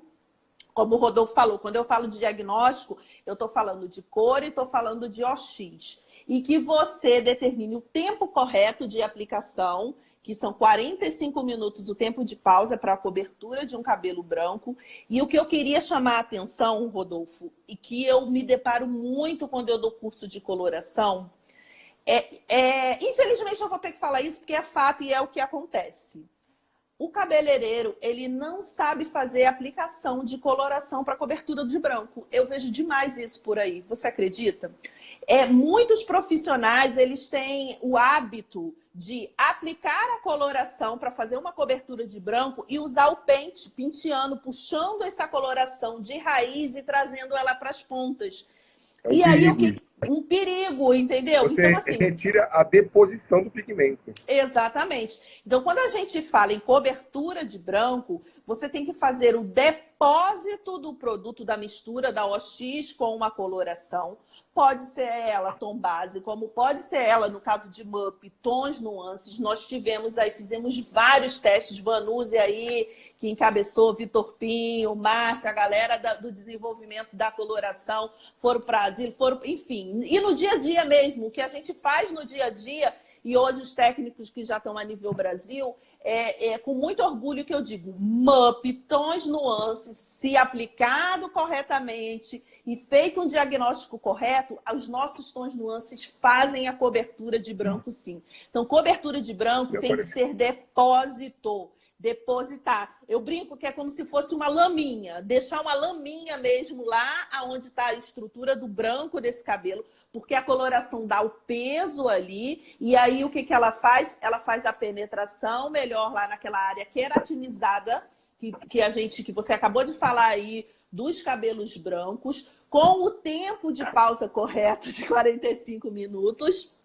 como o Rodolfo falou, quando eu falo de diagnóstico, eu estou falando de cor e estou falando de OX. E que você determine o tempo correto de aplicação, que são 45 minutos o tempo de pausa para a cobertura de um cabelo branco. E o que eu queria chamar a atenção, Rodolfo, e que eu me deparo muito quando eu dou curso de coloração, infelizmente eu vou ter que falar isso porque é fato e é o que acontece. O cabeleireiro, ele não sabe fazer aplicação de coloração para cobertura de branco. Eu vejo demais isso por aí. Você acredita? Muitos profissionais, eles têm o hábito de aplicar a coloração para fazer uma cobertura de branco e usar o pente, penteando, puxando essa coloração de raiz e trazendo ela para as pontas. É um E aí, perigo. um perigo, entendeu? Então, Você assim, retira a deposição do pigmento. exatamente. Então, quando a gente fala em cobertura de branco, você tem que fazer o depósito do produto da mistura da OX com uma coloração. Pode ser ela tom base, como pode ser ela, no caso de MUP, tons nuances. Nós tivemos aí, fizemos vários testes, Vanuzzi aí, que encabeçou, Vitor Pinho, Márcia, a galera do desenvolvimento da coloração, foram para Asilo, enfim. E no dia a dia mesmo, o que a gente faz no dia a dia, E hoje os técnicos que já estão a nível Brasil, com muito orgulho que eu digo, MUP, tons, nuances, se aplicado corretamente e feito um diagnóstico correto, os nossos tons, nuances fazem a cobertura de branco, sim. Então, cobertura de branco tem que ser depósito. Depositar. Eu brinco que é como se fosse uma laminha, deixar uma laminha mesmo lá onde está a estrutura do branco desse cabelo, porque a coloração dá o peso ali, e aí o que ela faz? Ela faz a penetração melhor lá naquela área queratinizada, que você acabou de falar aí, dos cabelos brancos, com o tempo de pausa correto de 45 minutos.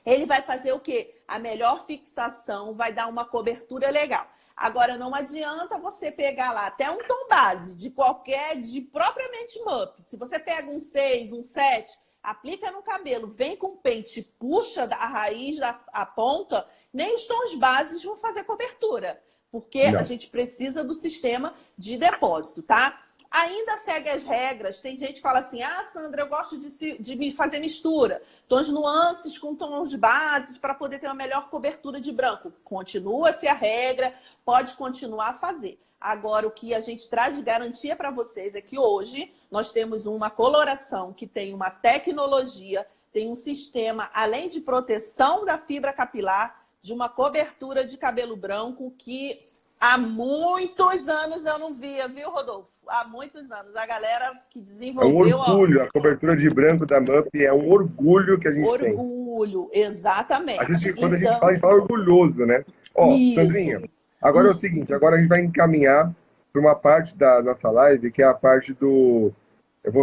Ele vai fazer o quê? A melhor fixação, vai dar uma cobertura legal. Agora, não adianta você pegar lá até um tom base de propriamente MUP. Se você pega um 6, um 7, aplica no cabelo, vem com o pente, puxa a raiz, a ponta, nem os tons bases vão fazer cobertura. Porque a gente precisa do sistema de depósito, tá? Ainda segue as regras. Tem gente que fala assim, Sandra, eu gosto de me fazer mistura. Tons nuances com tons bases para poder ter uma melhor cobertura de branco. Continua-se a regra, pode continuar a fazer. Agora, o que a gente traz de garantia para vocês é que hoje nós temos uma coloração que tem uma tecnologia, tem um sistema, além de proteção da fibra capilar, de uma cobertura de cabelo branco que há muitos anos eu não via, viu, Rodolfo? Há muitos anos. A galera que desenvolveu... É um orgulho. A cobertura de branco da MUP é um orgulho que a gente tem. Orgulho, exatamente. Quando a gente fala orgulhoso, né? Sandrinha, agora é o seguinte, agora a gente vai encaminhar para uma parte da nossa live, que é a parte do...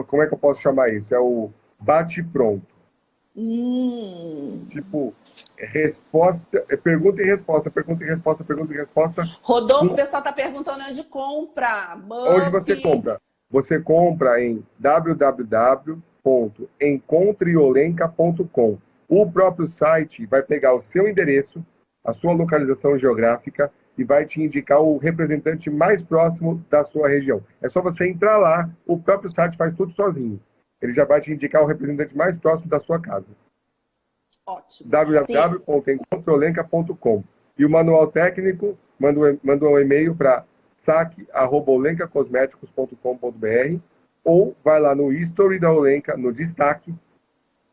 como é que eu posso chamar isso? É o bate-pronto. Tipo, resposta, pergunta e resposta, pergunta e resposta, pergunta e resposta. Rodolfo, o pessoal está perguntando onde compra. Onde você compra? Você compra em www.encontreolenka.com. O próprio site vai pegar o seu endereço, a sua localização geográfica e vai te indicar o representante mais próximo da sua região. É só você entrar lá, o próprio site faz tudo sozinho. Ele já vai te indicar o representante mais próximo da sua casa. Ótimo. www.encontreolenka.com. E o manual técnico, manda um e-mail para saque@olenkacosméticos.com.br ou vai lá no history da Olenka, no destaque,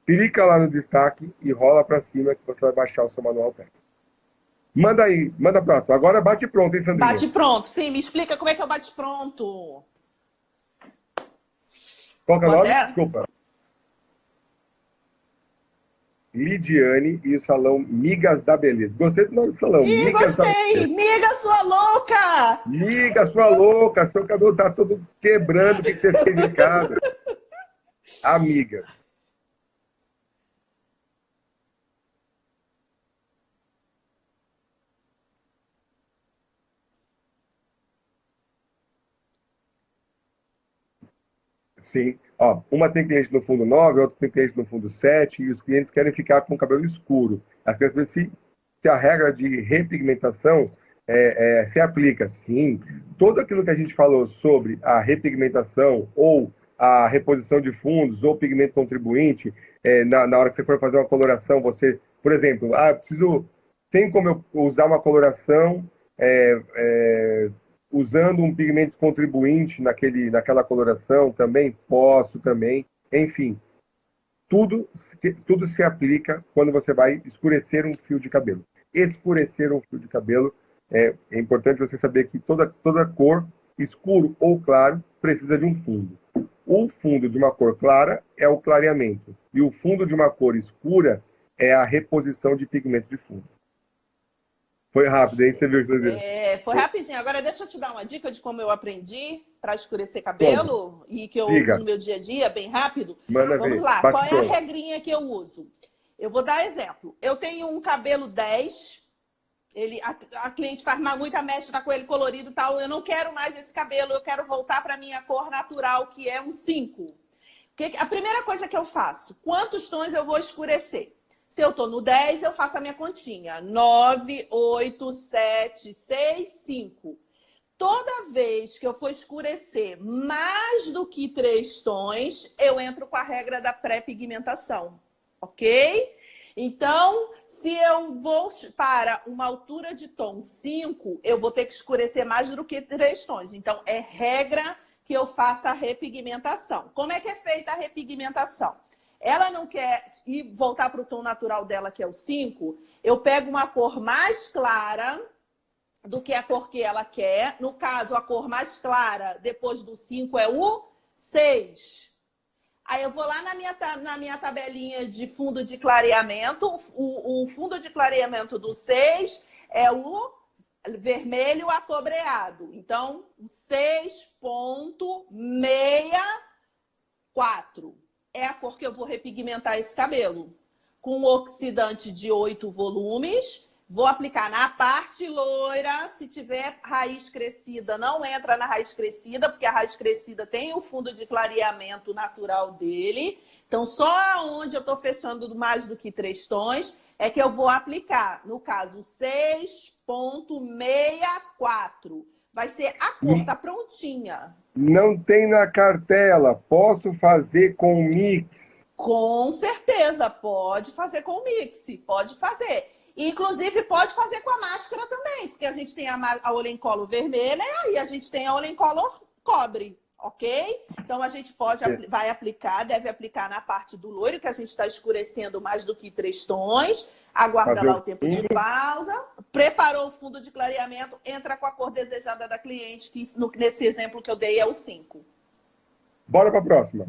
clica lá no destaque e rola para cima que você vai baixar o seu manual técnico. Manda aí, manda a próxima. Agora bate pronto, hein, Sandrinha? Bate pronto, sim. Me explica como é que é o bate pronto. Qual que é o nome? Desculpa. Lidiane e o salão Migas da Beleza. Gostei do nome do salão. Gostei! Miga sua louca! Miga sua louca! Seu cabelo tá todo quebrando. O que você fez em casa? Amiga. Sim. Uma tem cliente no fundo 9, outra tem cliente no fundo 7, e os clientes querem ficar com o cabelo escuro. As crianças se a regra de repigmentação se aplica. Sim. Tudo aquilo que a gente falou sobre a repigmentação ou a reposição de fundos ou pigmento contribuinte, na hora que você for fazer uma coloração, você, por exemplo, tem como eu usar uma coloração usando um pigmento contribuinte naquela coloração também? Posso também. Enfim, tudo se aplica quando você vai escurecer um fio de cabelo. Escurecer um fio de cabelo, é importante você saber que toda cor, escuro ou claro, precisa de um fundo. O fundo de uma cor clara é o clareamento. E o fundo de uma cor escura é a reposição de pigmento de fundo. Foi rápido, hein? Você viu que foi rapidinho. Agora, deixa eu te dar uma dica de como eu aprendi para escurecer cabelo e que eu uso no meu dia a dia, bem rápido. Vamos lá. Qual é a regrinha que eu uso? Eu vou dar exemplo. Eu tenho um cabelo 10, a cliente faz muita mecha, tá com ele colorido e tal. Eu não quero mais esse cabelo, eu quero voltar para minha cor natural, que é um 5. A primeira coisa que eu faço, quantos tons eu vou escurecer? Se eu estou no 10, eu faço a minha continha. 9, 8, 7, 6, 5. Toda vez que eu for escurecer mais do que 3 tons, eu entro com a regra da pré-pigmentação. Ok? Então, se eu vou para uma altura de tom 5, eu vou ter que escurecer mais do que 3 tons. Então, é regra que eu faça a repigmentação. Como é que é feita a repigmentação? Ela não quer ir voltar para o tom natural dela, que é o 5, eu pego uma cor mais clara do que a cor que ela quer. No caso, a cor mais clara, depois do 5, é o 6. Aí eu vou lá na minha tabelinha de fundo de clareamento. O fundo de clareamento do 6 é o vermelho acobreado. Então, 6,64 é a cor que eu vou repigmentar esse cabelo. Com oxidante de 8 volumes. Vou aplicar na parte loira. Se tiver raiz crescida, não entra na raiz crescida, porque a raiz crescida tem o fundo de clareamento natural dele. Então, só onde eu estou fechando mais do que 3 tons é que eu vou aplicar. No caso, 6,64. Vai ser a cor, tá prontinha. Não tem na cartela. Posso fazer com mix? Com certeza, pode fazer com mix. Pode fazer. Inclusive, pode fazer com a máscara também, porque a gente tem a Olencolo vermelha e a gente tem a Olencolo cobre, ok? Então, a gente vai aplicar, deve aplicar na parte do loiro, que a gente está escurecendo mais do que 3 tons. Aguarda lá o tempo de pausa. Preparou o fundo de clareamento, entra com a cor desejada da cliente, que nesse exemplo que eu dei é o 5. Bora para a próxima.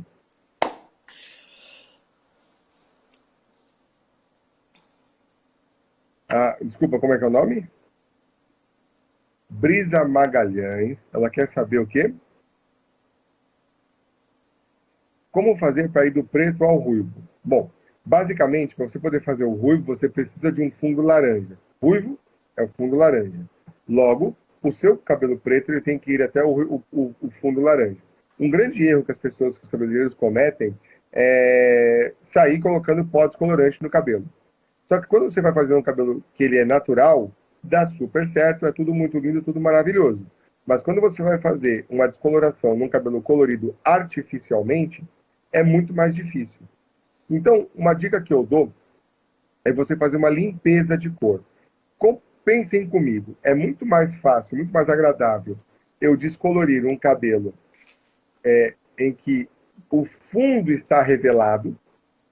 Desculpa, como é que é o nome? Brisa Magalhães. Ela quer saber o quê? Como fazer para ir do preto ao ruivo? Bom, basicamente, para você poder fazer o ruivo, você precisa de um fundo laranja. Ruivo é o fundo laranja. Logo, o seu cabelo preto ele tem que ir até o fundo laranja. Um grande erro que as pessoas, que os cabeleireiros cometem, é sair colocando pó descolorante no cabelo. Só que quando você vai fazer um cabelo que ele é natural, dá super certo, é tudo muito lindo, tudo maravilhoso. Mas quando você vai fazer uma descoloração num cabelo colorido artificialmente, é muito mais difícil. Então, uma dica que eu dou é você fazer uma limpeza de cor. Pensem comigo, é muito mais fácil, muito mais agradável eu descolorir um cabelo em que o fundo está revelado,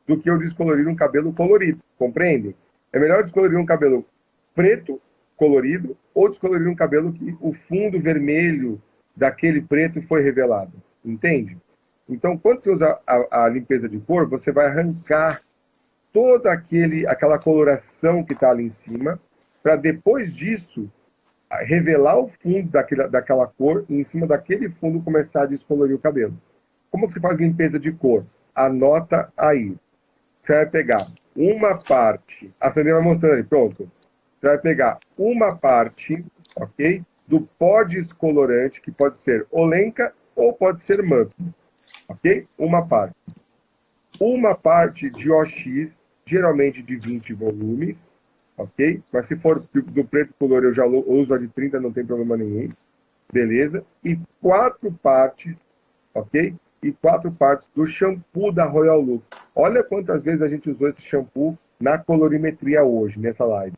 do que eu descolorir um cabelo colorido, compreendem? É melhor descolorir um cabelo preto, colorido, ou descolorir um cabelo que o fundo vermelho daquele preto foi revelado, entende? Então, quando você usa a limpeza de cor, você vai arrancar toda aquela coloração que está ali em cima, para depois disso, revelar o fundo daquela cor e em cima daquele fundo começar a descolorir o cabelo. Como você faz limpeza de cor? Anota aí. Você vai pegar uma parte, a Sandra vai mostrando aí, pronto. Você vai pegar uma parte, ok? Do pó descolorante, que pode ser Olenka ou pode ser Manto, ok? Uma parte. Uma parte de OX, geralmente de 20 volumes, ok? Mas se for do preto color, eu já uso a de 30, não tem problema nenhum. Beleza? E 4 partes, ok? E 4 partes do shampoo da Royal Look. Olha quantas vezes a gente usou esse shampoo na colorimetria hoje, nessa live.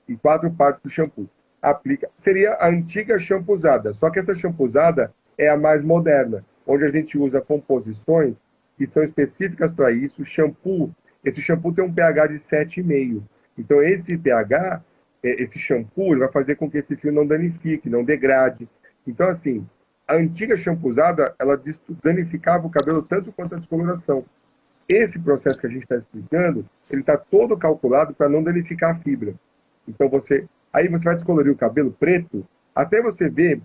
E 4 partes do shampoo. Aplica. Seria a antiga shampoozada, só que essa shampoozada é a mais moderna, onde a gente usa composições que são específicas para isso. Esse shampoo tem um pH de 7,5. Então esse pH, esse shampoo, ele vai fazer com que esse fio não danifique, não degrade. Então assim, a antiga shampoozada, ela danificava o cabelo tanto quanto a descoloração. Esse processo que a gente está explicando, ele está todo calculado para não danificar a fibra. Então aí você vai descolorir o cabelo preto, até você ver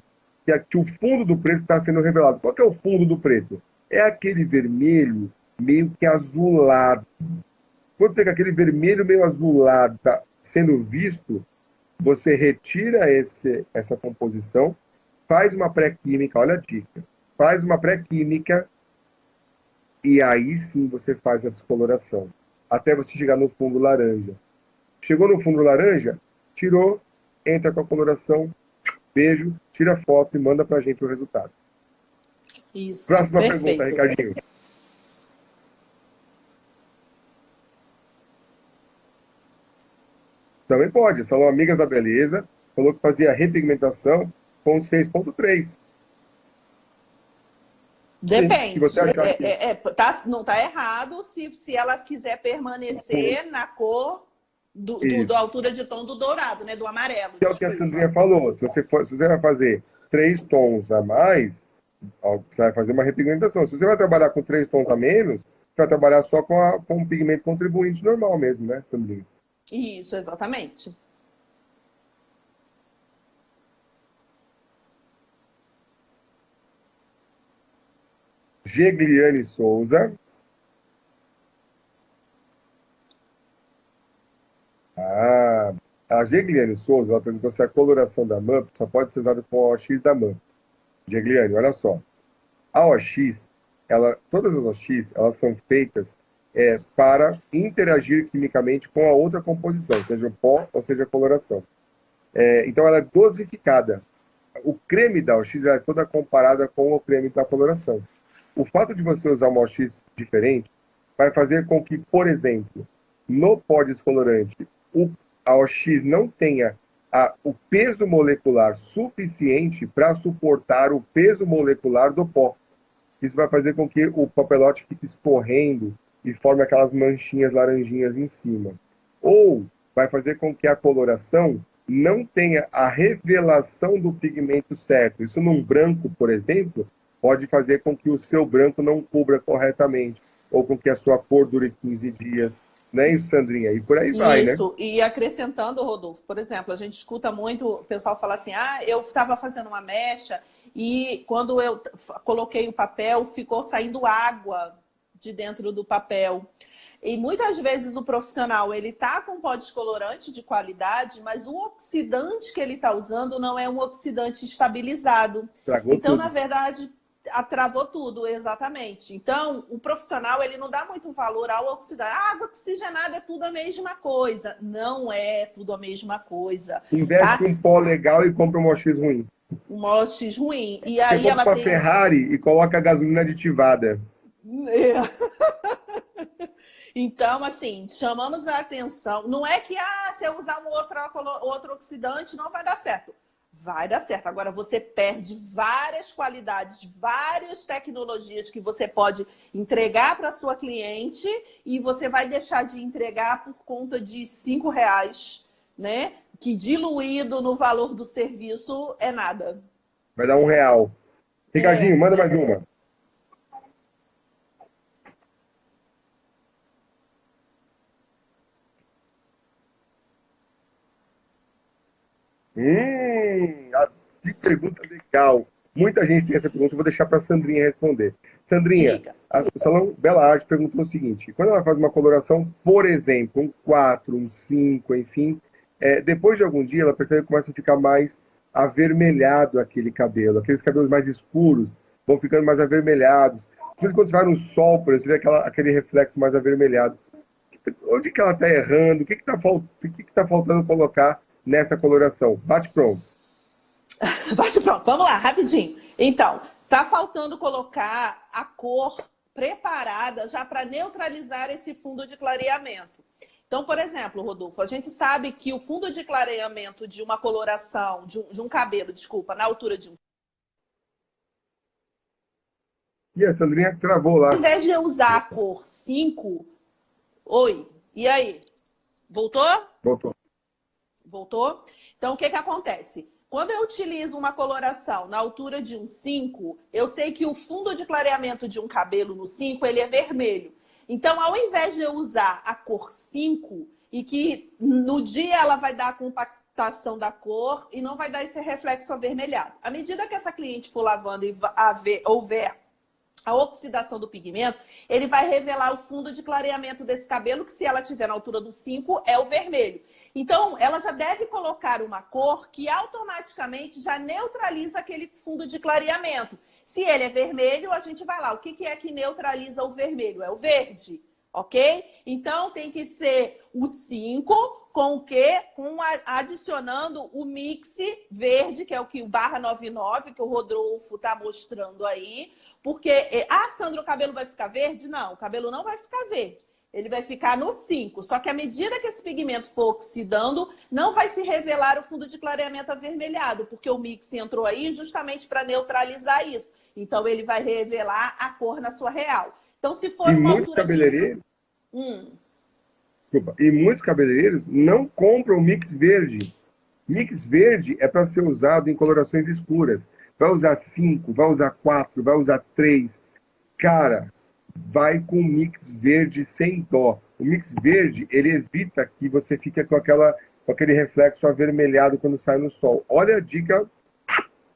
que o fundo do preto está sendo revelado. Qual que é o fundo do preto? É aquele vermelho meio que azulado. Quando você aquele vermelho meio azulado está sendo visto, você retira essa composição, faz uma pré-química, olha a dica, faz uma pré-química e aí sim você faz a descoloração, até você chegar no fundo laranja. Chegou no fundo laranja, tirou, entra com a coloração, beijo, tira a foto e manda pra gente o resultado. Isso, Próxima perfeito. pergunta, Ricardinho. Também pode. Salão Amigas da Beleza falou que fazia repigmentação com 6,3. Sim, se Depende. você achar que Não está errado se ela quiser permanecer na cor da isso, altura de tom do dourado, né? Do amarelo, que é o que a desculpa. Sandrinha falou. Se você vai fazer 3 tons a mais, você vai fazer uma repigmentação. Se você vai trabalhar com 3 tons a menos, você vai trabalhar só com um pigmento contribuinte normal mesmo, né, Sandrinha? Isso, exatamente. Gegliane Souza. A Gegliane Souza, ela perguntou se a coloração da MAP só pode ser usada com a OX da MAP. Gegliane, olha só. A OX, todas as OX, elas são feitas para interagir quimicamente com a outra composição, seja o pó ou seja a coloração. Então, ela é dosificada. O creme da OX é toda comparada com o creme da coloração. O fato de você usar uma OX diferente vai fazer com que, por exemplo, no pó descolorante, a OX não tenha o peso molecular suficiente para suportar o peso molecular do pó. Isso vai fazer com que o papelote fique escorrendo e forme aquelas manchinhas laranjinhas em cima. Ou vai fazer com que a coloração não tenha a revelação do pigmento certo. Isso num branco, por exemplo, pode fazer com que o seu branco não cubra corretamente, ou com que a sua cor dure 15 dias. Não é isso, Sandrinha? E por aí vai, né? Isso, e acrescentando, Rodolfo, por exemplo, a gente escuta muito o pessoal falar assim, eu estava fazendo uma mecha e quando eu coloquei o papel, ficou saindo água de dentro do papel. E muitas vezes o profissional, ele tá com pó descolorante de qualidade, mas o oxidante que ele está usando não é um oxidante estabilizado. Estragou então, tudo. na verdade, travou tudo, exatamente. Então, o profissional, ele não dá muito valor ao oxidante. A água oxigenada é tudo a mesma coisa. Não é tudo a mesma coisa. Investe Tá? em um pó legal e compra um OX ruim. Um OX ruim. E Você aí compra ela uma tem... Ferrari e coloca a gasolina aditivada. Então, assim, chamamos a atenção. Não é que se eu usar outro oxidante não vai dar certo. Vai dar certo. Agora, você perde várias qualidades, várias tecnologias que você pode entregar para sua cliente e você vai deixar de entregar por conta de R$5, né? Que diluído no valor do serviço é nada. Vai dar R$1. Ricardinho, manda mais uma. Que pergunta legal. Muita gente tem essa pergunta, eu vou deixar para a Sandrinha responder. Sandrinha, o Salão Bela Arte perguntou o seguinte, quando ela faz uma coloração, por exemplo, um 4, um 5, enfim, depois de algum dia ela percebe que começa a ficar mais avermelhado aquele cabelo, aqueles cabelos mais escuros vão ficando mais avermelhados. Quando você vai no sol, por exemplo, você vê aquele reflexo mais avermelhado. Onde que ela está errando? O que está faltando colocar nessa coloração? Bate pronto. Bate pronto. Vamos lá, rapidinho. Então, tá faltando colocar a cor preparada já para neutralizar esse fundo de clareamento. Então, por exemplo, Rodolfo, a gente sabe que o fundo de clareamento de uma coloração, de um cabelo, desculpa, na altura de um... E a Sandrinha travou lá. Ao invés de eu usar a cor 5... Oi, e aí? Voltou? Voltou. Voltou? Então, o que acontece? Quando eu utilizo uma coloração na altura de um 5, eu sei que o fundo de clareamento de um cabelo no 5, ele é vermelho. Então, ao invés de eu usar a cor 5, e que no dia ela vai dar a compactação da cor e não vai dar esse reflexo avermelhado. À medida que essa cliente for lavando e houver a oxidação do pigmento, ele vai revelar o fundo de clareamento desse cabelo, que se ela tiver na altura do 5, é o vermelho. Então, ela já deve colocar uma cor que automaticamente já neutraliza aquele fundo de clareamento. Se ele é vermelho, a gente vai lá. O que é que neutraliza o vermelho? É o verde, ok? Então, tem que ser o 5 com o quê? Adicionando o mix verde, que é o que o /99, que o Rodolfo está mostrando aí. Porque, Sandra, o cabelo vai ficar verde? Não, o cabelo não vai ficar verde. ele vai ficar no 5. Só que à medida que esse pigmento for oxidando, não vai se revelar o fundo de clareamento avermelhado, porque o mix entrou aí justamente para neutralizar isso. Então, ele vai revelar a cor na sua real. Então, se for E uma muitos altura cabeleireiros, de... desculpa, e muitos cabeleireiros não compram mix verde. Mix verde é para ser usado em colorações escuras. Vai usar 5, vai usar 4, vai usar 3. Cara, vai com mix verde sem dó. O mix verde, ele evita que você fique com aquele reflexo avermelhado quando sai no sol. Olha a dica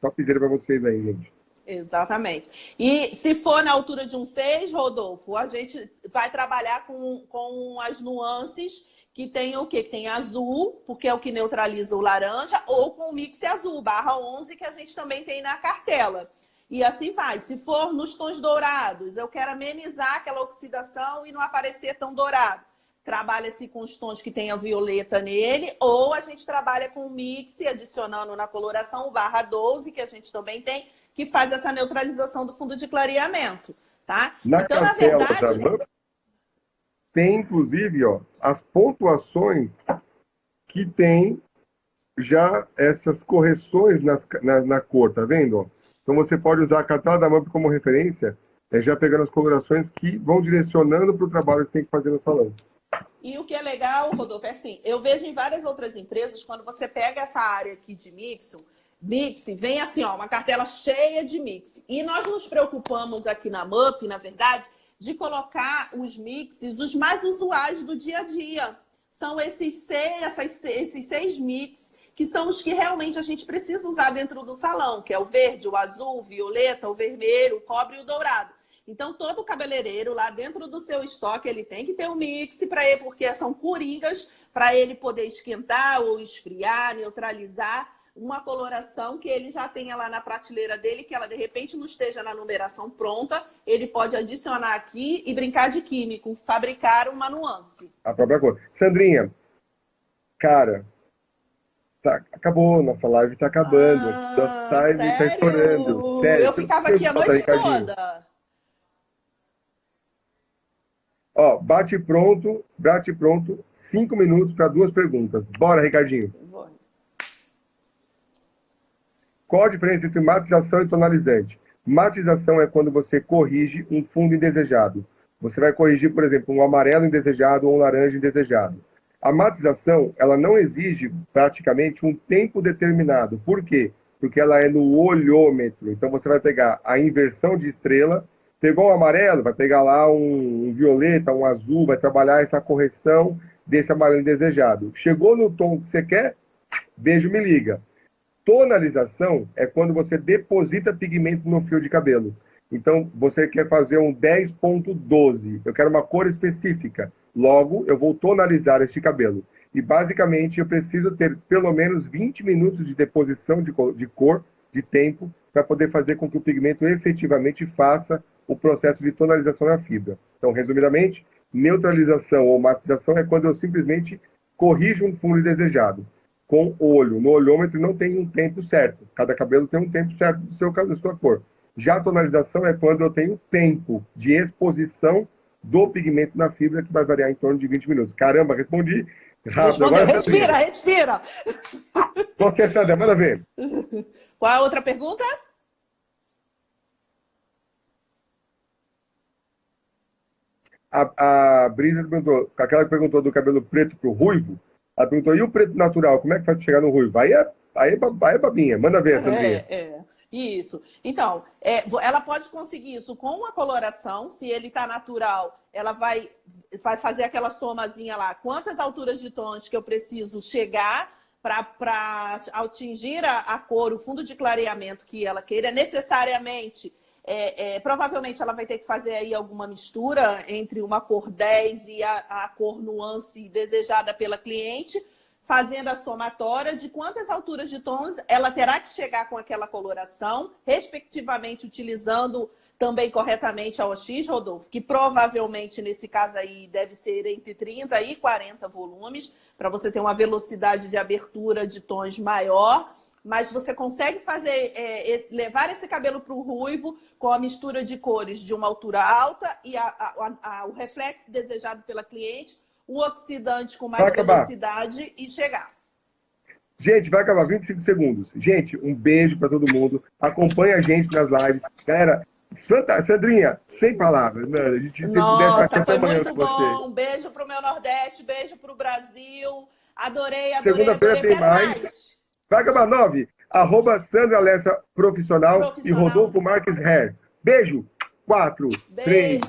topzera para vocês aí, gente. Exatamente. E se for na altura de um 6, Rodolfo, a gente vai trabalhar com as nuances que tem o quê? Que tem azul, porque é o que neutraliza o laranja, ou com o mix azul, /11, que a gente também tem na cartela. E assim vai. Se for nos tons dourados, eu quero amenizar aquela oxidação e não aparecer tão dourado. Trabalha-se com os tons que tem a violeta nele, ou a gente trabalha com o mix, adicionando na coloração o /12, que a gente também tem, que faz essa neutralização do fundo de clareamento, tá? Na então, na cartela verdade... da MUP, tem, inclusive, ó, as pontuações que tem já essas correções na cor, tá vendo? Ó? Então, você pode usar a cartela da MUP como referência, já pegando as colorações que vão direcionando para o trabalho que você tem que fazer no salão. E o que é legal, Rodolfo, é assim, eu vejo em várias outras empresas, quando você pega essa área aqui de mix, vem assim, ó, uma cartela cheia de mix. E nós nos preocupamos aqui na MUP, na verdade, de colocar os mixes, os mais usuais do dia a dia. São esses 6 mix, que são os que realmente a gente precisa usar dentro do salão, que é o verde, o azul, o violeta, o vermelho, o cobre e o dourado. Então, todo cabeleireiro lá dentro do seu estoque, ele tem que ter um mix para ele, porque são coringas para ele poder esquentar ou esfriar, neutralizar uma coloração que ele já tenha lá na prateleira dele, que ela de repente não esteja na numeração pronta, ele pode adicionar aqui e brincar de químico, fabricar uma nuance. A própria cor. Sandrinha, cara, acabou, nossa live tá acabando. Nossa time tá estourando. Sério, eu ficava aqui a noite toda. Ó, bate pronto, 5 minutos para 2 perguntas. Bora, Ricardinho. Qual a diferença entre matização e tonalizante? Matização é quando você corrige um fundo indesejado. Você vai corrigir, por exemplo, um amarelo indesejado ou um laranja indesejado. A matização, ela não exige praticamente um tempo determinado. Por quê? Porque ela é no olhômetro. Então você vai pegar a inversão de estrela, pegou um amarelo, vai pegar lá um violeta, um azul, vai trabalhar essa correção desse amarelo indesejado. Chegou no tom que você quer, beijo, me liga. Tonalização é quando você deposita pigmento no fio de cabelo. Então, você quer fazer um 10.12. Eu quero uma cor específica. Logo, eu vou tonalizar este cabelo. E, basicamente, eu preciso ter pelo menos 20 minutos de deposição de cor, de tempo, para poder fazer com que o pigmento efetivamente faça o processo de tonalização na fibra. Então, resumidamente, neutralização ou matização é quando eu simplesmente corrijo um fundo indesejado. Com o olho. No olhômetro não tem um tempo certo. Cada cabelo tem um tempo certo da sua cor. Já a tonalização é quando eu tenho tempo de exposição do pigmento na fibra, que vai variar em torno de 20 minutos. Caramba, respondi rápido. Agora, respira. Você, Sandra, manda ver. Qual a outra pergunta? A Brisa perguntou, aquela que perguntou do cabelo preto pro ruivo, ela perguntou, e o preto natural, como é que faz para chegar no ruivo? Aí é babinha, manda ver, Sandrinha. Isso. Então, ela pode conseguir isso com uma coloração, se ele está natural, ela vai fazer aquela somazinha lá, quantas alturas de tons que eu preciso chegar para atingir a cor, o fundo de clareamento que ela queira, necessariamente... provavelmente ela vai ter que fazer aí alguma mistura entre uma cor 10 e a cor nuance desejada pela cliente, fazendo a somatória de quantas alturas de tons ela terá que chegar com aquela coloração, respectivamente utilizando também corretamente a OX, Rodolfo, que provavelmente nesse caso aí deve ser entre 30 e 40 volumes, para você ter uma velocidade de abertura de tons maior. mas você consegue fazer levar esse cabelo para o ruivo com a mistura de cores de uma altura alta e o reflexo desejado pela cliente, o oxidante com mais velocidade e chegar. Gente, vai acabar 25 segundos. Gente, um beijo para todo mundo. Acompanha a gente nas lives. Galera, Sandrinha, sem palavras. Mano, a gente nossa, foi muito bom. Um beijo pro meu Nordeste, beijo pro Brasil. Adorei. Segunda-feira tem mais. Vai acabar 9. @Sandra Lessa Profissional e Rodolfo Marques Hair. Beijo. 4, 3.